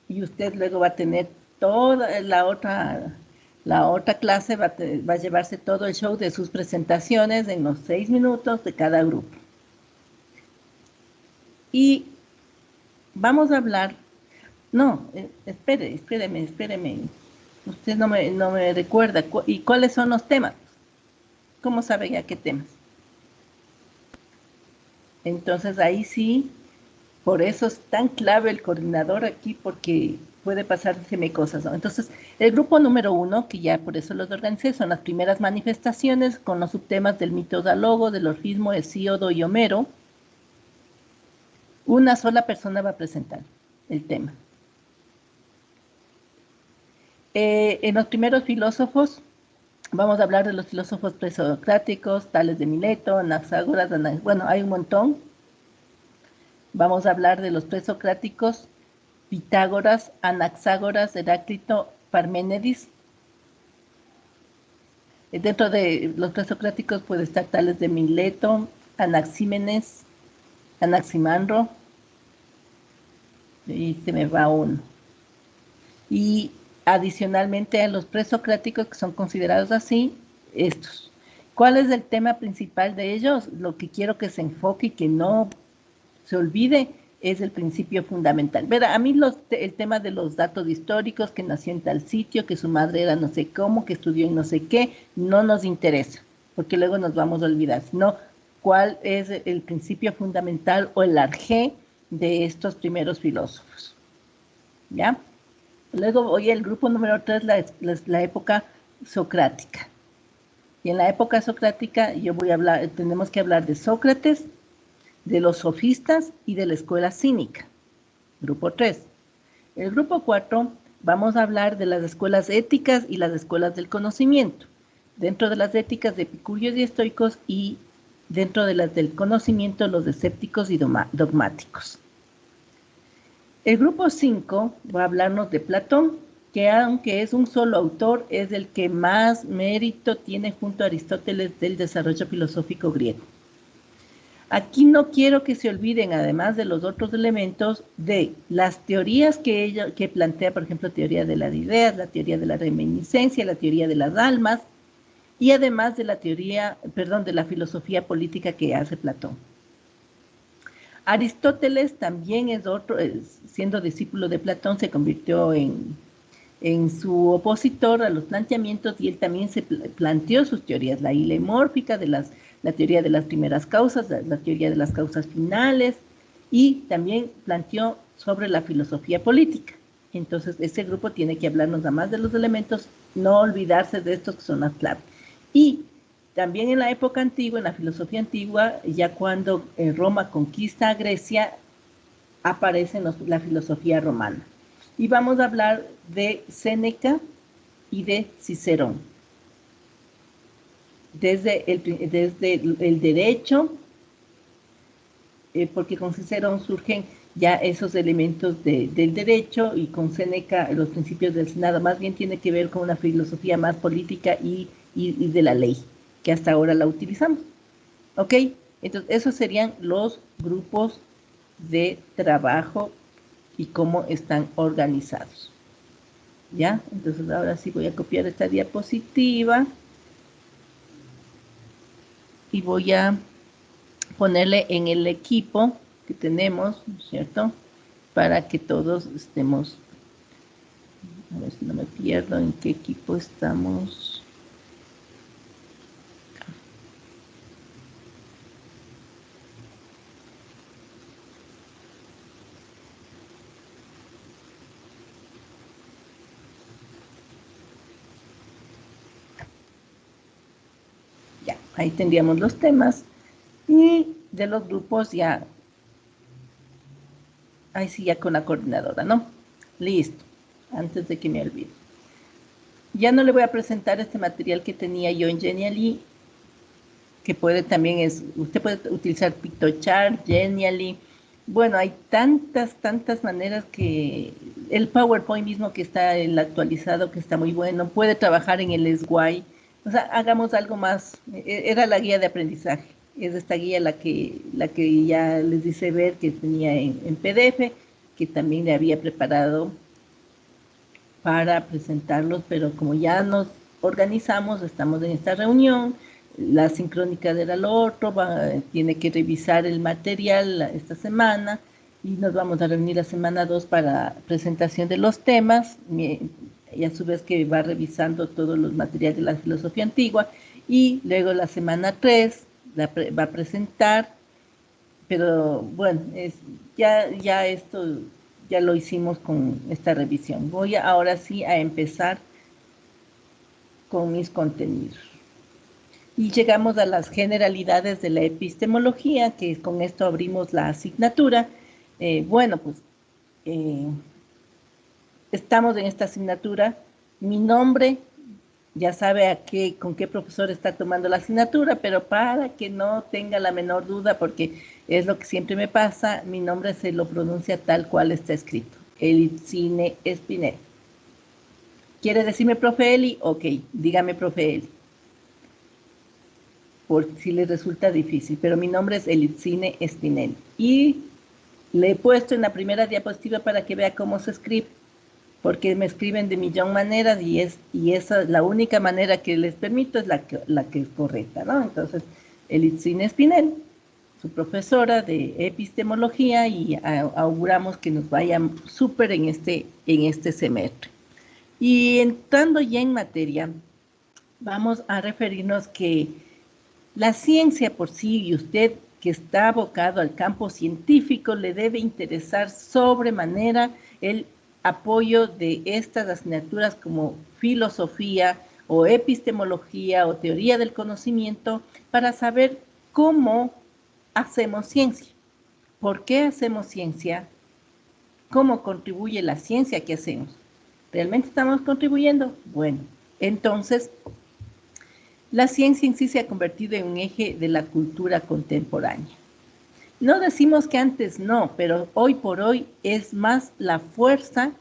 y usted luego va a tener toda la otra clase, va a llevarse todo el show de sus presentaciones en los 6 minutos de cada grupo. Y vamos a hablar, no, espéreme. Usted no me recuerda. ¿Y cuáles son los temas? ¿Cómo sabe ya qué temas? Entonces ahí sí, por eso es tan clave el coordinador aquí, porque puede pasárseme cosas, ¿no? Entonces, el grupo número 1, que ya por eso los organicé, son las primeras manifestaciones con los subtemas del mito diálogo, del orfismo, Hesíodo y Homero. Una sola persona va a presentar el tema. En los primeros filósofos, vamos a hablar de los filósofos presocráticos, Tales de Mileto, Anaxágoras, bueno, hay un montón. Vamos a hablar de los presocráticos, Pitágoras, Anaxágoras, Heráclito, Parménides. Dentro de los presocráticos puede estar Tales de Mileto, Anaxímenes, Anaximandro, y se me va uno. Y adicionalmente a los presocráticos, que son considerados así, estos. ¿Cuál es el tema principal de ellos? Lo que quiero que se enfoque y que no se olvide es el principio fundamental. Verá, a mí el tema de los datos históricos, que nació en tal sitio, que su madre era no sé cómo, que estudió en no sé qué, no nos interesa, porque luego nos vamos a olvidar, sino cuál es el principio fundamental o el arjé de estos primeros filósofos. ¿Ya? Luego voy al grupo número 3, la época socrática. Y en la época socrática tenemos que hablar de Sócrates, de los sofistas y de la escuela cínica. Grupo 3. El grupo 4, vamos a hablar de las escuelas éticas y las escuelas del conocimiento. Dentro de las éticas de epicúreos y estoicos, y dentro de las del conocimiento, los escépticos y dogmáticos. El grupo 5 va a hablarnos de Platón, que aunque es un solo autor, es el que más mérito tiene junto a Aristóteles del desarrollo filosófico griego. Aquí no quiero que se olviden, además de los otros elementos, de las teorías que plantea, por ejemplo, teoría de las ideas, la teoría de la reminiscencia, la teoría de las almas, y además de de la filosofía política que hace Platón. Aristóteles también es otro, siendo discípulo de Platón, se convirtió en su opositor a los planteamientos, y él también se planteó sus teorías, la hilemórfica, la teoría de las primeras causas, la teoría de las causas finales, y también planteó sobre la filosofía política. Entonces, ese grupo tiene que hablarnos además de los elementos, no olvidarse de estos que son las claves. Y también en la época antigua, en la filosofía antigua, ya cuando Roma conquista a Grecia, aparece la filosofía romana. Y vamos a hablar de Séneca y de Cicerón. Desde el derecho, porque con Cicerón surgen ya esos elementos del derecho, y con Séneca los principios del Senado, más bien tiene que ver con una filosofía más política y de la ley, que hasta ahora la utilizamos. ¿Ok? Entonces, esos serían los grupos de trabajo y cómo están organizados. ¿Ya? Entonces, ahora sí voy a copiar esta diapositiva y voy a ponerle en el equipo que tenemos, ¿cierto? Para que todos estemos, a ver si no me pierdo en qué equipo estamos. Ahí tendríamos los temas. Y de los grupos ya, ahí sí ya con la coordinadora, ¿no? Listo, antes de que me olvide. Ya no le voy a presentar este material que tenía yo en Genially, que puede también usted puede utilizar PictoChart, Genially. Bueno, hay tantas maneras que el PowerPoint mismo que está el actualizado, que está muy bueno, puede trabajar en el SWI. O sea, hagamos algo más. Era la guía de aprendizaje. Es esta guía la que ya les dice ver que tenía en PDF, que también le había preparado para presentarlos, pero como ya nos organizamos, estamos en esta reunión, la sincrónica era lo otro, tiene que revisar el material esta semana y nos vamos a reunir la semana 2 para presentación de los temas, y a su vez que va revisando todos los materiales de la filosofía antigua, y luego la semana 3 va a presentar, pero bueno, ya esto ya lo hicimos con esta revisión. Voy ahora sí a empezar con mis contenidos. Y llegamos a las generalidades de la epistemología, que con esto abrimos la asignatura. Estamos en esta asignatura. Mi nombre, ya sabe con qué profesor está tomando la asignatura, pero para que no tenga la menor duda, porque es lo que siempre me pasa, mi nombre se lo pronuncia tal cual está escrito, Elitzine Espinel. ¿Quiere decirme profe Eli? Ok, dígame profe Eli, por si le resulta difícil, pero mi nombre es Elitzine Espinel. Y le he puesto en la primera diapositiva para que vea cómo se escribe, porque me escriben de millón maneras y esa la única manera que les permito es la que es correcta, ¿no? Entonces, Elitzine Espinel, su profesora de epistemología, y auguramos que nos vaya súper en este semestre. Y entrando ya en materia, vamos a referirnos que la ciencia por sí, y usted que está abocado al campo científico, le debe interesar sobremanera el apoyo de estas asignaturas como filosofía o epistemología o teoría del conocimiento para saber cómo hacemos ciencia, por qué hacemos ciencia, cómo contribuye la ciencia que hacemos. ¿Realmente estamos contribuyendo? Bueno, entonces, la ciencia en sí se ha convertido en un eje de la cultura contemporánea. No decimos que antes no, pero hoy por hoy es más la fuerza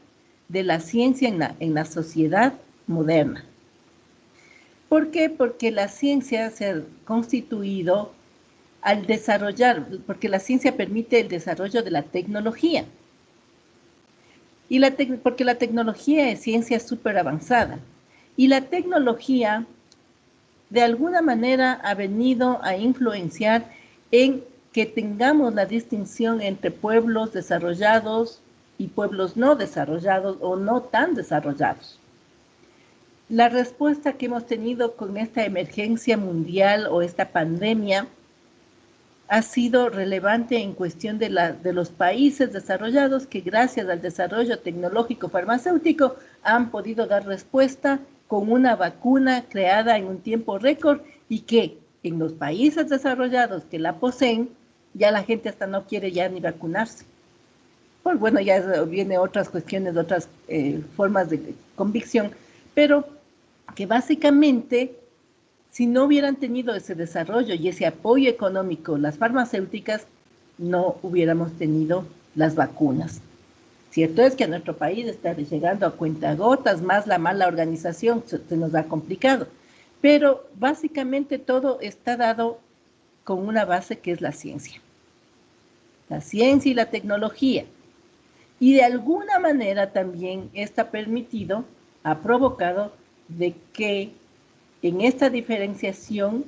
de la ciencia en la sociedad moderna. ¿Por qué? Porque la ciencia se ha constituido al desarrollar, porque la ciencia permite el desarrollo de la tecnología. Porque la tecnología es ciencia súper avanzada. Y la tecnología, de alguna manera, ha venido a influenciar en que tengamos la distinción entre pueblos desarrollados y pueblos no desarrollados o no tan desarrollados. La respuesta que hemos tenido con esta emergencia mundial o esta pandemia ha sido relevante en cuestión de los países desarrollados que gracias al desarrollo tecnológico farmacéutico han podido dar respuesta con una vacuna creada en un tiempo récord y que en los países desarrollados que la poseen, ya la gente hasta no quiere ya ni vacunarse. Pues bueno, ya viene otras cuestiones, otras formas de convicción, pero que básicamente, si no hubieran tenido ese desarrollo y ese apoyo económico, las farmacéuticas, no hubiéramos tenido las vacunas. Cierto es que a nuestro país está llegando a cuentagotas, más la mala organización se nos ha complicado, pero básicamente todo está dado con una base que es la ciencia y la tecnología. Y de alguna manera también está permitido, ha provocado de que en esta diferenciación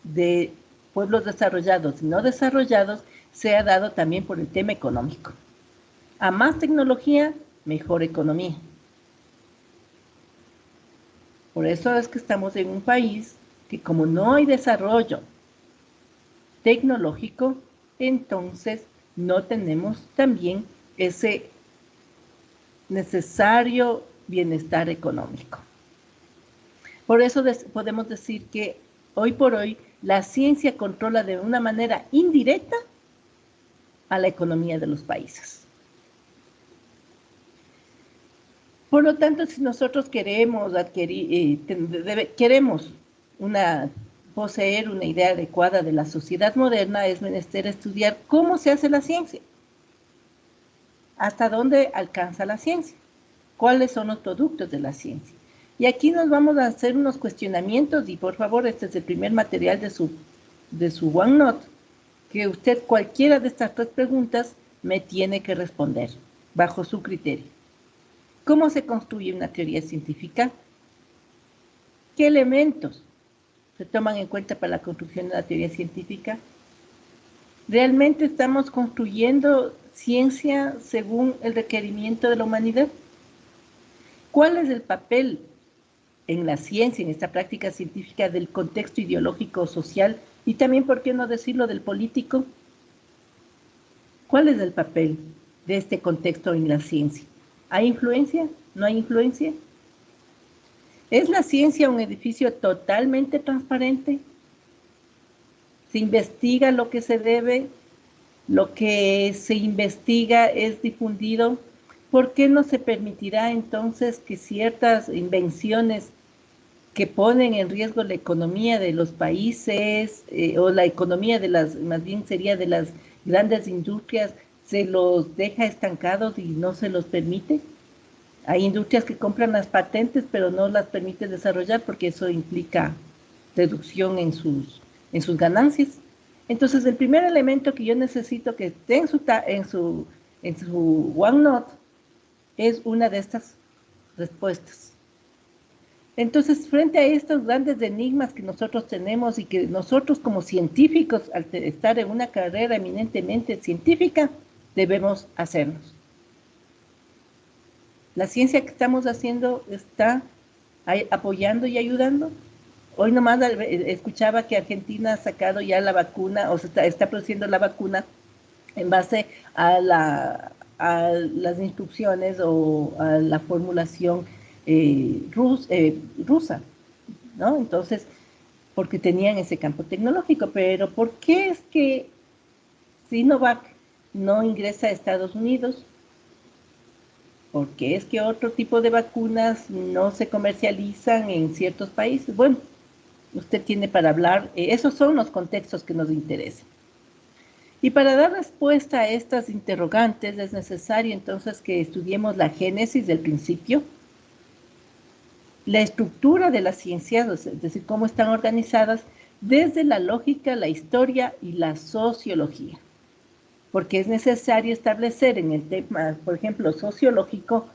de pueblos desarrollados y no desarrollados se ha dado también por el tema económico. A más tecnología, mejor economía. Por eso es que estamos en un país que como no hay desarrollo tecnológico, entonces no tenemos también ese necesario bienestar económico. Por eso podemos decir que hoy por hoy, la ciencia controla de una manera indirecta a la economía de los países. Por lo tanto, si nosotros queremos poseer una idea adecuada de la sociedad moderna, es menester estudiar cómo se hace la ciencia, hasta dónde alcanza la ciencia, cuáles son los productos de la ciencia. Y aquí nos vamos a hacer unos cuestionamientos, y por favor, este es el primer material de su OneNote, que usted cualquiera de estas 3 preguntas me tiene que responder, bajo su criterio. ¿Cómo se construye una teoría científica? ¿Qué elementos se toman en cuenta para la construcción de una teoría científica? ¿Realmente estamos construyendo ciencia según el requerimiento de la humanidad? ¿Cuál es el papel en la ciencia, en esta práctica científica, del contexto ideológico, social y también, por qué no decirlo, del político? ¿Cuál es el papel de este contexto en la ciencia? ¿Hay influencia? ¿No hay influencia? ¿Es la ciencia un edificio totalmente transparente? ¿Se investiga lo que se debe? ¿Lo que se investiga es difundido? ¿Por qué no se permitirá entonces que ciertas invenciones que ponen en riesgo la economía de los países o la economía más bien sería de las grandes industrias, se los deja estancados y no se los permite? Hay industrias que compran las patentes, pero no las permite desarrollar porque eso implica reducción en sus ganancias. Entonces, el primer elemento que yo necesito que esté en su OneNote es una de estas respuestas. Entonces, frente a estos grandes enigmas que nosotros tenemos y que nosotros como científicos, al estar en una carrera eminentemente científica, debemos hacernos. ¿La ciencia que estamos haciendo está apoyando y ayudando? Hoy nomás escuchaba que Argentina ha sacado ya la vacuna, o sea, está produciendo la vacuna en base a las instrucciones o a la formulación rusa, ¿no? Entonces, porque tenían ese campo tecnológico, pero ¿por qué es que Sinovac no ingresa a Estados Unidos? ¿Por qué es que otro tipo de vacunas no se comercializan en ciertos países? Bueno, usted tiene para hablar, esos son los contextos que nos interesan. Y para dar respuesta a estas interrogantes es necesario entonces que estudiemos la génesis del principio, la estructura de las ciencias, es decir, cómo están organizadas desde la lógica, la historia y la sociología. Porque es necesario establecer en el tema, por ejemplo, sociológico,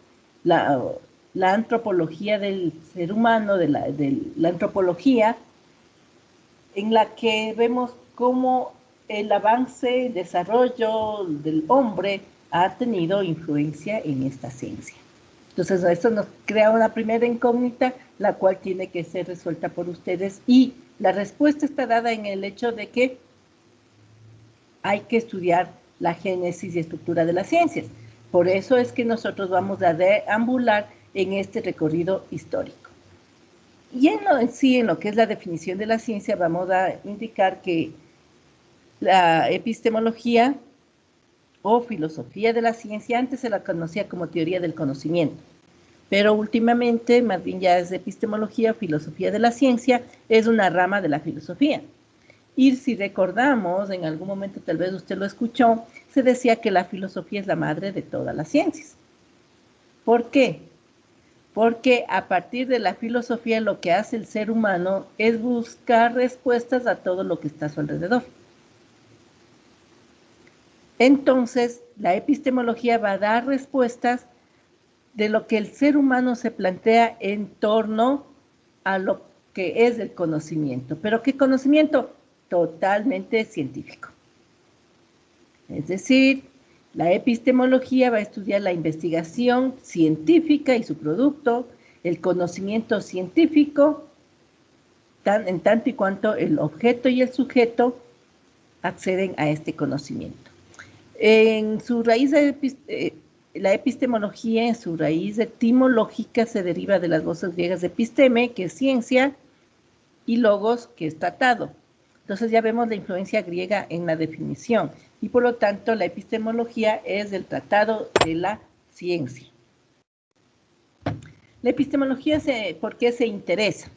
la antropología del ser humano, de la antropología, en la que vemos cómo el avance, el desarrollo del hombre ha tenido influencia en esta ciencia. Entonces, esto nos crea una primera incógnita, la cual tiene que ser resuelta por ustedes, y la respuesta está dada en el hecho de que hay que estudiar la génesis y estructura de las ciencias. Por eso es que nosotros vamos a deambular en este recorrido histórico. Y en lo que es la definición de la ciencia, vamos a indicar que la epistemología o filosofía de la ciencia, antes se la conocía como teoría del conocimiento, pero últimamente, más bien ya es epistemología o filosofía de la ciencia, es una rama de la filosofía. Y si recordamos, en algún momento tal vez usted lo escuchó, se decía que la filosofía es la madre de todas las ciencias. ¿Por qué? Porque a partir de la filosofía lo que hace el ser humano es buscar respuestas a todo lo que está a su alrededor. Entonces, la epistemología va a dar respuestas de lo que el ser humano se plantea en torno a lo que es el conocimiento. ¿Pero qué conocimiento? Totalmente científico. Es decir, la epistemología va a estudiar la investigación científica y su producto, el conocimiento científico, en tanto y cuanto el objeto y el sujeto acceden a este conocimiento. En su raíz, la epistemología, en su raíz etimológica, se deriva de las voces griegas episteme, que es ciencia, y logos, que es tratado. Entonces ya vemos la influencia griega en la definición y por lo tanto la epistemología es el tratado de la ciencia. La epistemología, ¿por qué se interesa?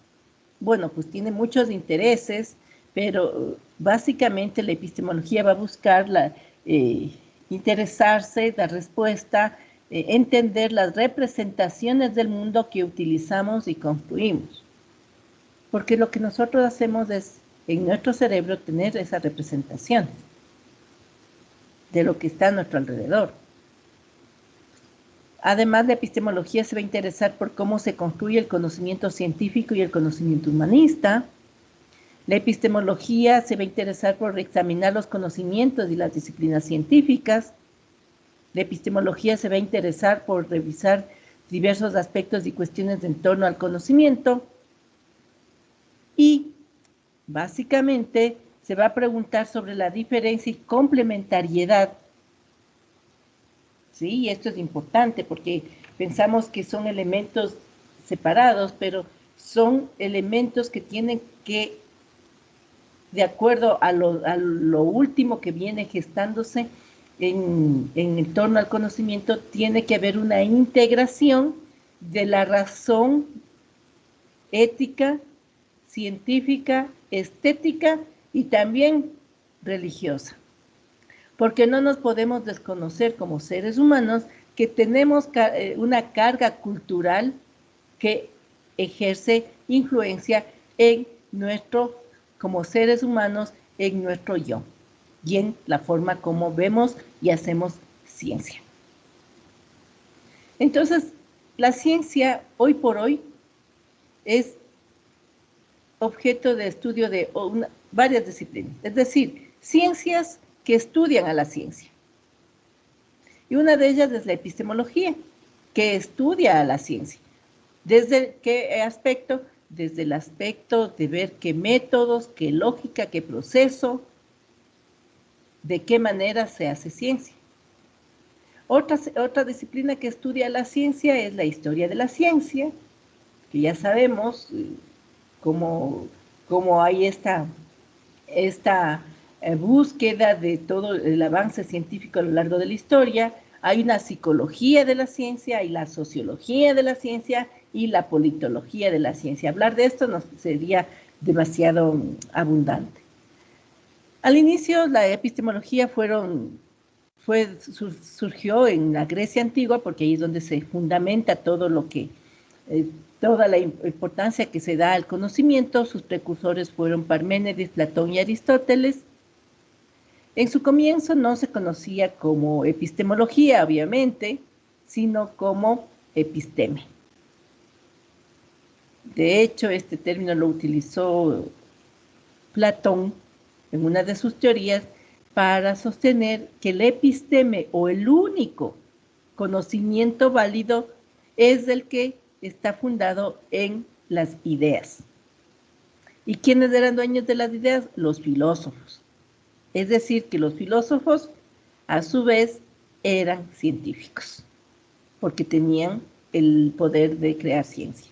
Bueno, pues tiene muchos intereses, pero básicamente la epistemología va a buscar interesarse, dar respuesta, entender las representaciones del mundo que utilizamos y construimos. Porque lo que nosotros hacemos es, en nuestro cerebro, tener esa representación de lo que está a nuestro alrededor. Además, la epistemología se va a interesar por cómo se construye el conocimiento científico y el conocimiento humanista. La epistemología se va a interesar por examinar los conocimientos y las disciplinas científicas. La epistemología se va a interesar por revisar diversos aspectos y cuestiones en torno al conocimiento. Y, básicamente, se va a preguntar sobre la diferencia y complementariedad. Sí, y esto es importante porque pensamos que son elementos separados, pero son elementos que tienen que, de acuerdo a lo último que viene gestándose en torno al conocimiento, tiene que haber una integración de la razón ética, científica, estética y también religiosa. Porque no nos podemos desconocer como seres humanos que tenemos una carga cultural que ejerce influencia en como seres humanos, en nuestro yo y en la forma como vemos y hacemos ciencia. Entonces, la ciencia hoy por hoy es objeto de estudio de varias disciplinas, es decir, ciencias que estudian a la ciencia. Y una de ellas es la epistemología, que estudia a la ciencia. ¿Desde qué aspecto? Desde el aspecto de ver qué métodos, qué lógica, qué proceso, de qué manera se hace ciencia. Otra disciplina que estudia la ciencia es la historia de la ciencia, que ya sabemos cómo hay esta búsqueda de todo el avance científico a lo largo de la historia. Hay una psicología de la ciencia, hay la sociología de la ciencia y la politología de la ciencia. Hablar de esto nos sería demasiado abundante. Al inicio, la epistemología surgió en la Grecia antigua, porque ahí es donde se fundamenta todo toda la importancia que se da al conocimiento. Sus precursores fueron Parménides, Platón y Aristóteles. En su comienzo no se conocía como epistemología, obviamente, sino como episteme. De hecho, este término lo utilizó Platón en una de sus teorías para sostener que el episteme o el único conocimiento válido es el que está fundado en las ideas. ¿Y quiénes eran dueños de las ideas? Los filósofos. Es decir, que los filósofos, a su vez, eran científicos, porque tenían el poder de crear ciencia.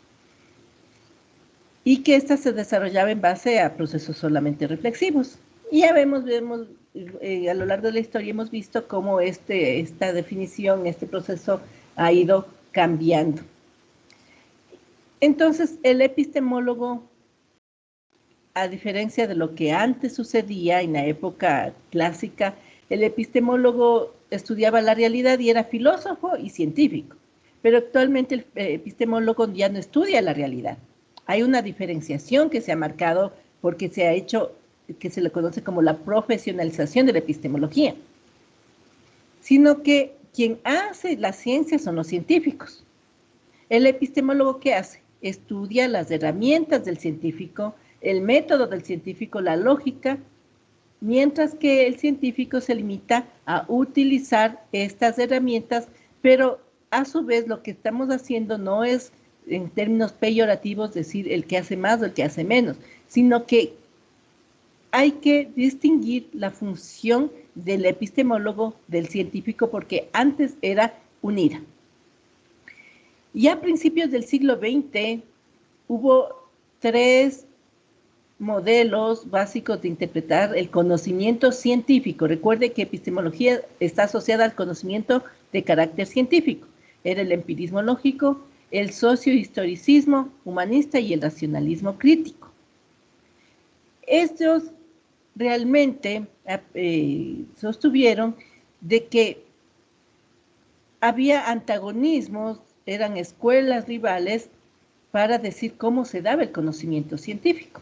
Y que ésta se desarrollaba en base a procesos solamente reflexivos. Y ya vemos a lo largo de la historia hemos visto cómo esta definición, este proceso ha ido cambiando. Entonces, el epistemólogo, a diferencia de lo que antes sucedía en la época clásica, el epistemólogo estudiaba la realidad y era filósofo y científico. Pero actualmente el epistemólogo ya no estudia la realidad. Hay una diferenciación que se ha marcado porque se ha hecho, que se le conoce como la profesionalización de la epistemología. Sino que quien hace la ciencia son los científicos. ¿El epistemólogo qué hace? Estudia las herramientas del científico, el método del científico, la lógica, mientras que el científico se limita a utilizar estas herramientas, pero a su vez lo que estamos haciendo no es en términos peyorativos decir el que hace más o el que hace menos, sino que hay que distinguir la función del epistemólogo del científico porque antes era unida. Ya a principios del siglo XX hubo tres modelos básicos de interpretar el conocimiento científico. Recuerde que epistemología está asociada al conocimiento de carácter científico. Era el empirismo lógico, el sociohistoricismo humanista y el racionalismo crítico. Estos realmente sostuvieron de que había antagonismos, eran escuelas rivales para decir cómo se daba el conocimiento científico.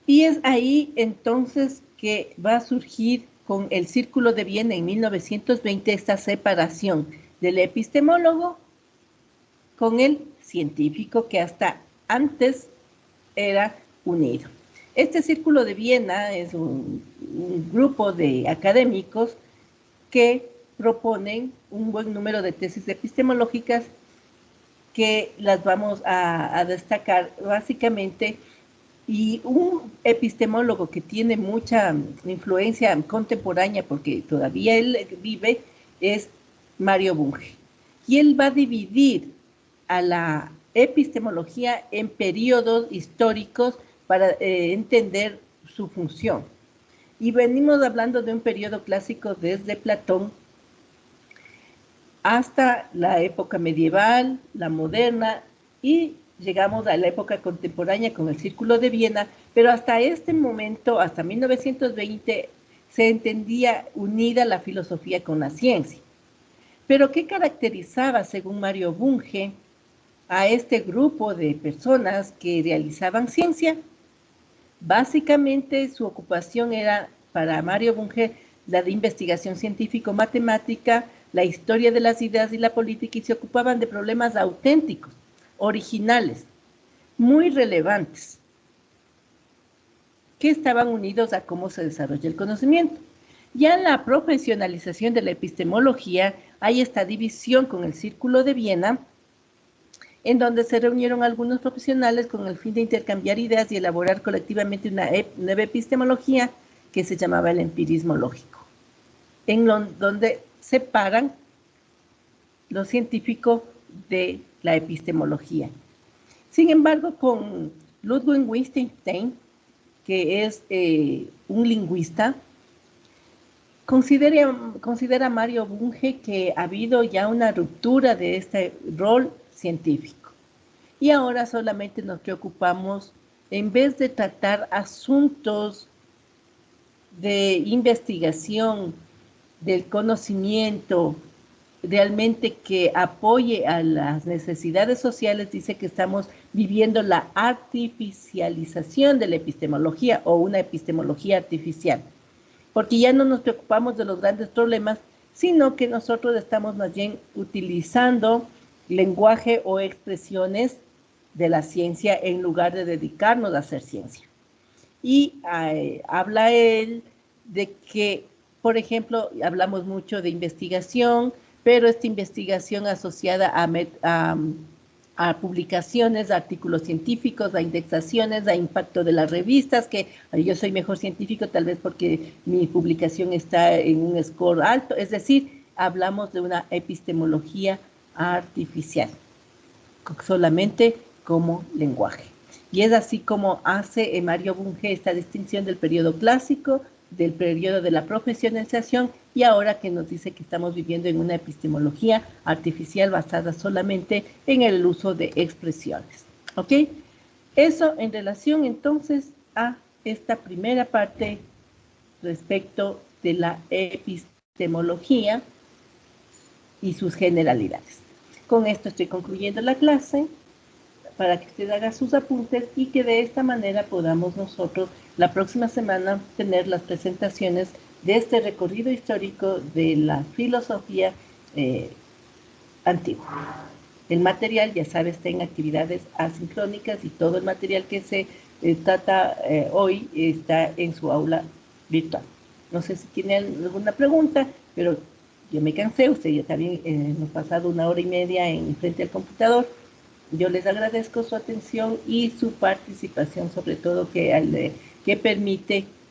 Y es ahí entonces que va a surgir con el Círculo de Viena en 1920 esta separación del epistemólogo con el científico que hasta antes era unido. Este Círculo de Viena es un grupo de académicos que proponen un buen número de tesis epistemológicas que las vamos a destacar básicamente. Y un epistemólogo que tiene mucha influencia contemporánea, porque todavía él vive, es Mario Bunge. Y él va a dividir a la epistemología en periodos históricos para entender su función. Y venimos hablando de un periodo clásico desde Platón hasta la época medieval, la moderna, y llegamos a la época contemporánea con el Círculo de Viena, pero hasta este momento, hasta 1920, se entendía unida la filosofía con la ciencia. Pero ¿qué caracterizaba, según Mario Bunge, a este grupo de personas que realizaban ciencia? Básicamente su ocupación era, para Mario Bunge, la de investigación científico-matemática, la historia de las ideas y la política, y se ocupaban de problemas auténticos, originales, muy relevantes, que estaban unidos a cómo se desarrolla el conocimiento. Ya en la profesionalización de la epistemología hay esta división con el Círculo de Viena, en donde se reunieron algunos profesionales con el fin de intercambiar ideas y elaborar colectivamente una nueva epistemología que se llamaba el empirismo lógico, en donde separan lo científico de la epistemología. Sin embargo, con Ludwig Wittgenstein, que es un lingüista, considera Mario Bunge que ha habido ya una ruptura de este rol científico. Y ahora solamente nos preocupamos, en vez de tratar asuntos de investigación, del conocimiento, realmente que apoye a las necesidades sociales, dice que estamos viviendo la artificialización de la epistemología o una epistemología artificial, porque ya no nos preocupamos de los grandes problemas, sino que nosotros estamos más bien utilizando lenguaje o expresiones de la ciencia en lugar de dedicarnos a hacer ciencia. Y habla él de que, por ejemplo, hablamos mucho de investigación, pero esta investigación asociada a publicaciones, a artículos científicos, a indexaciones, a impacto de las revistas, que yo soy mejor científico tal vez porque mi publicación está en un score alto, es decir, hablamos de una epistemología artificial, solamente como lenguaje. Y es así como hace Mario Bunge esta distinción del periodo clásico, del periodo de la profesionalización, y ahora que nos dice que estamos viviendo en una epistemología artificial basada solamente en el uso de expresiones. ¿Ok? Eso en relación entonces a esta primera parte respecto de la epistemología y sus generalidades. Con esto estoy concluyendo la clase para que usted haga sus apuntes y que de esta manera podamos nosotros la próxima semana tener las presentaciones de este recorrido histórico de la filosofía antigua. El material, ya sabes, está en actividades asincrónicas y todo el material que se trata hoy está en su aula virtual. No sé si tiene alguna pregunta, pero yo me cansé, usted ya también hemos pasado 1 hora y media en frente al computador. Yo les agradezco su atención y su participación, sobre todo que permite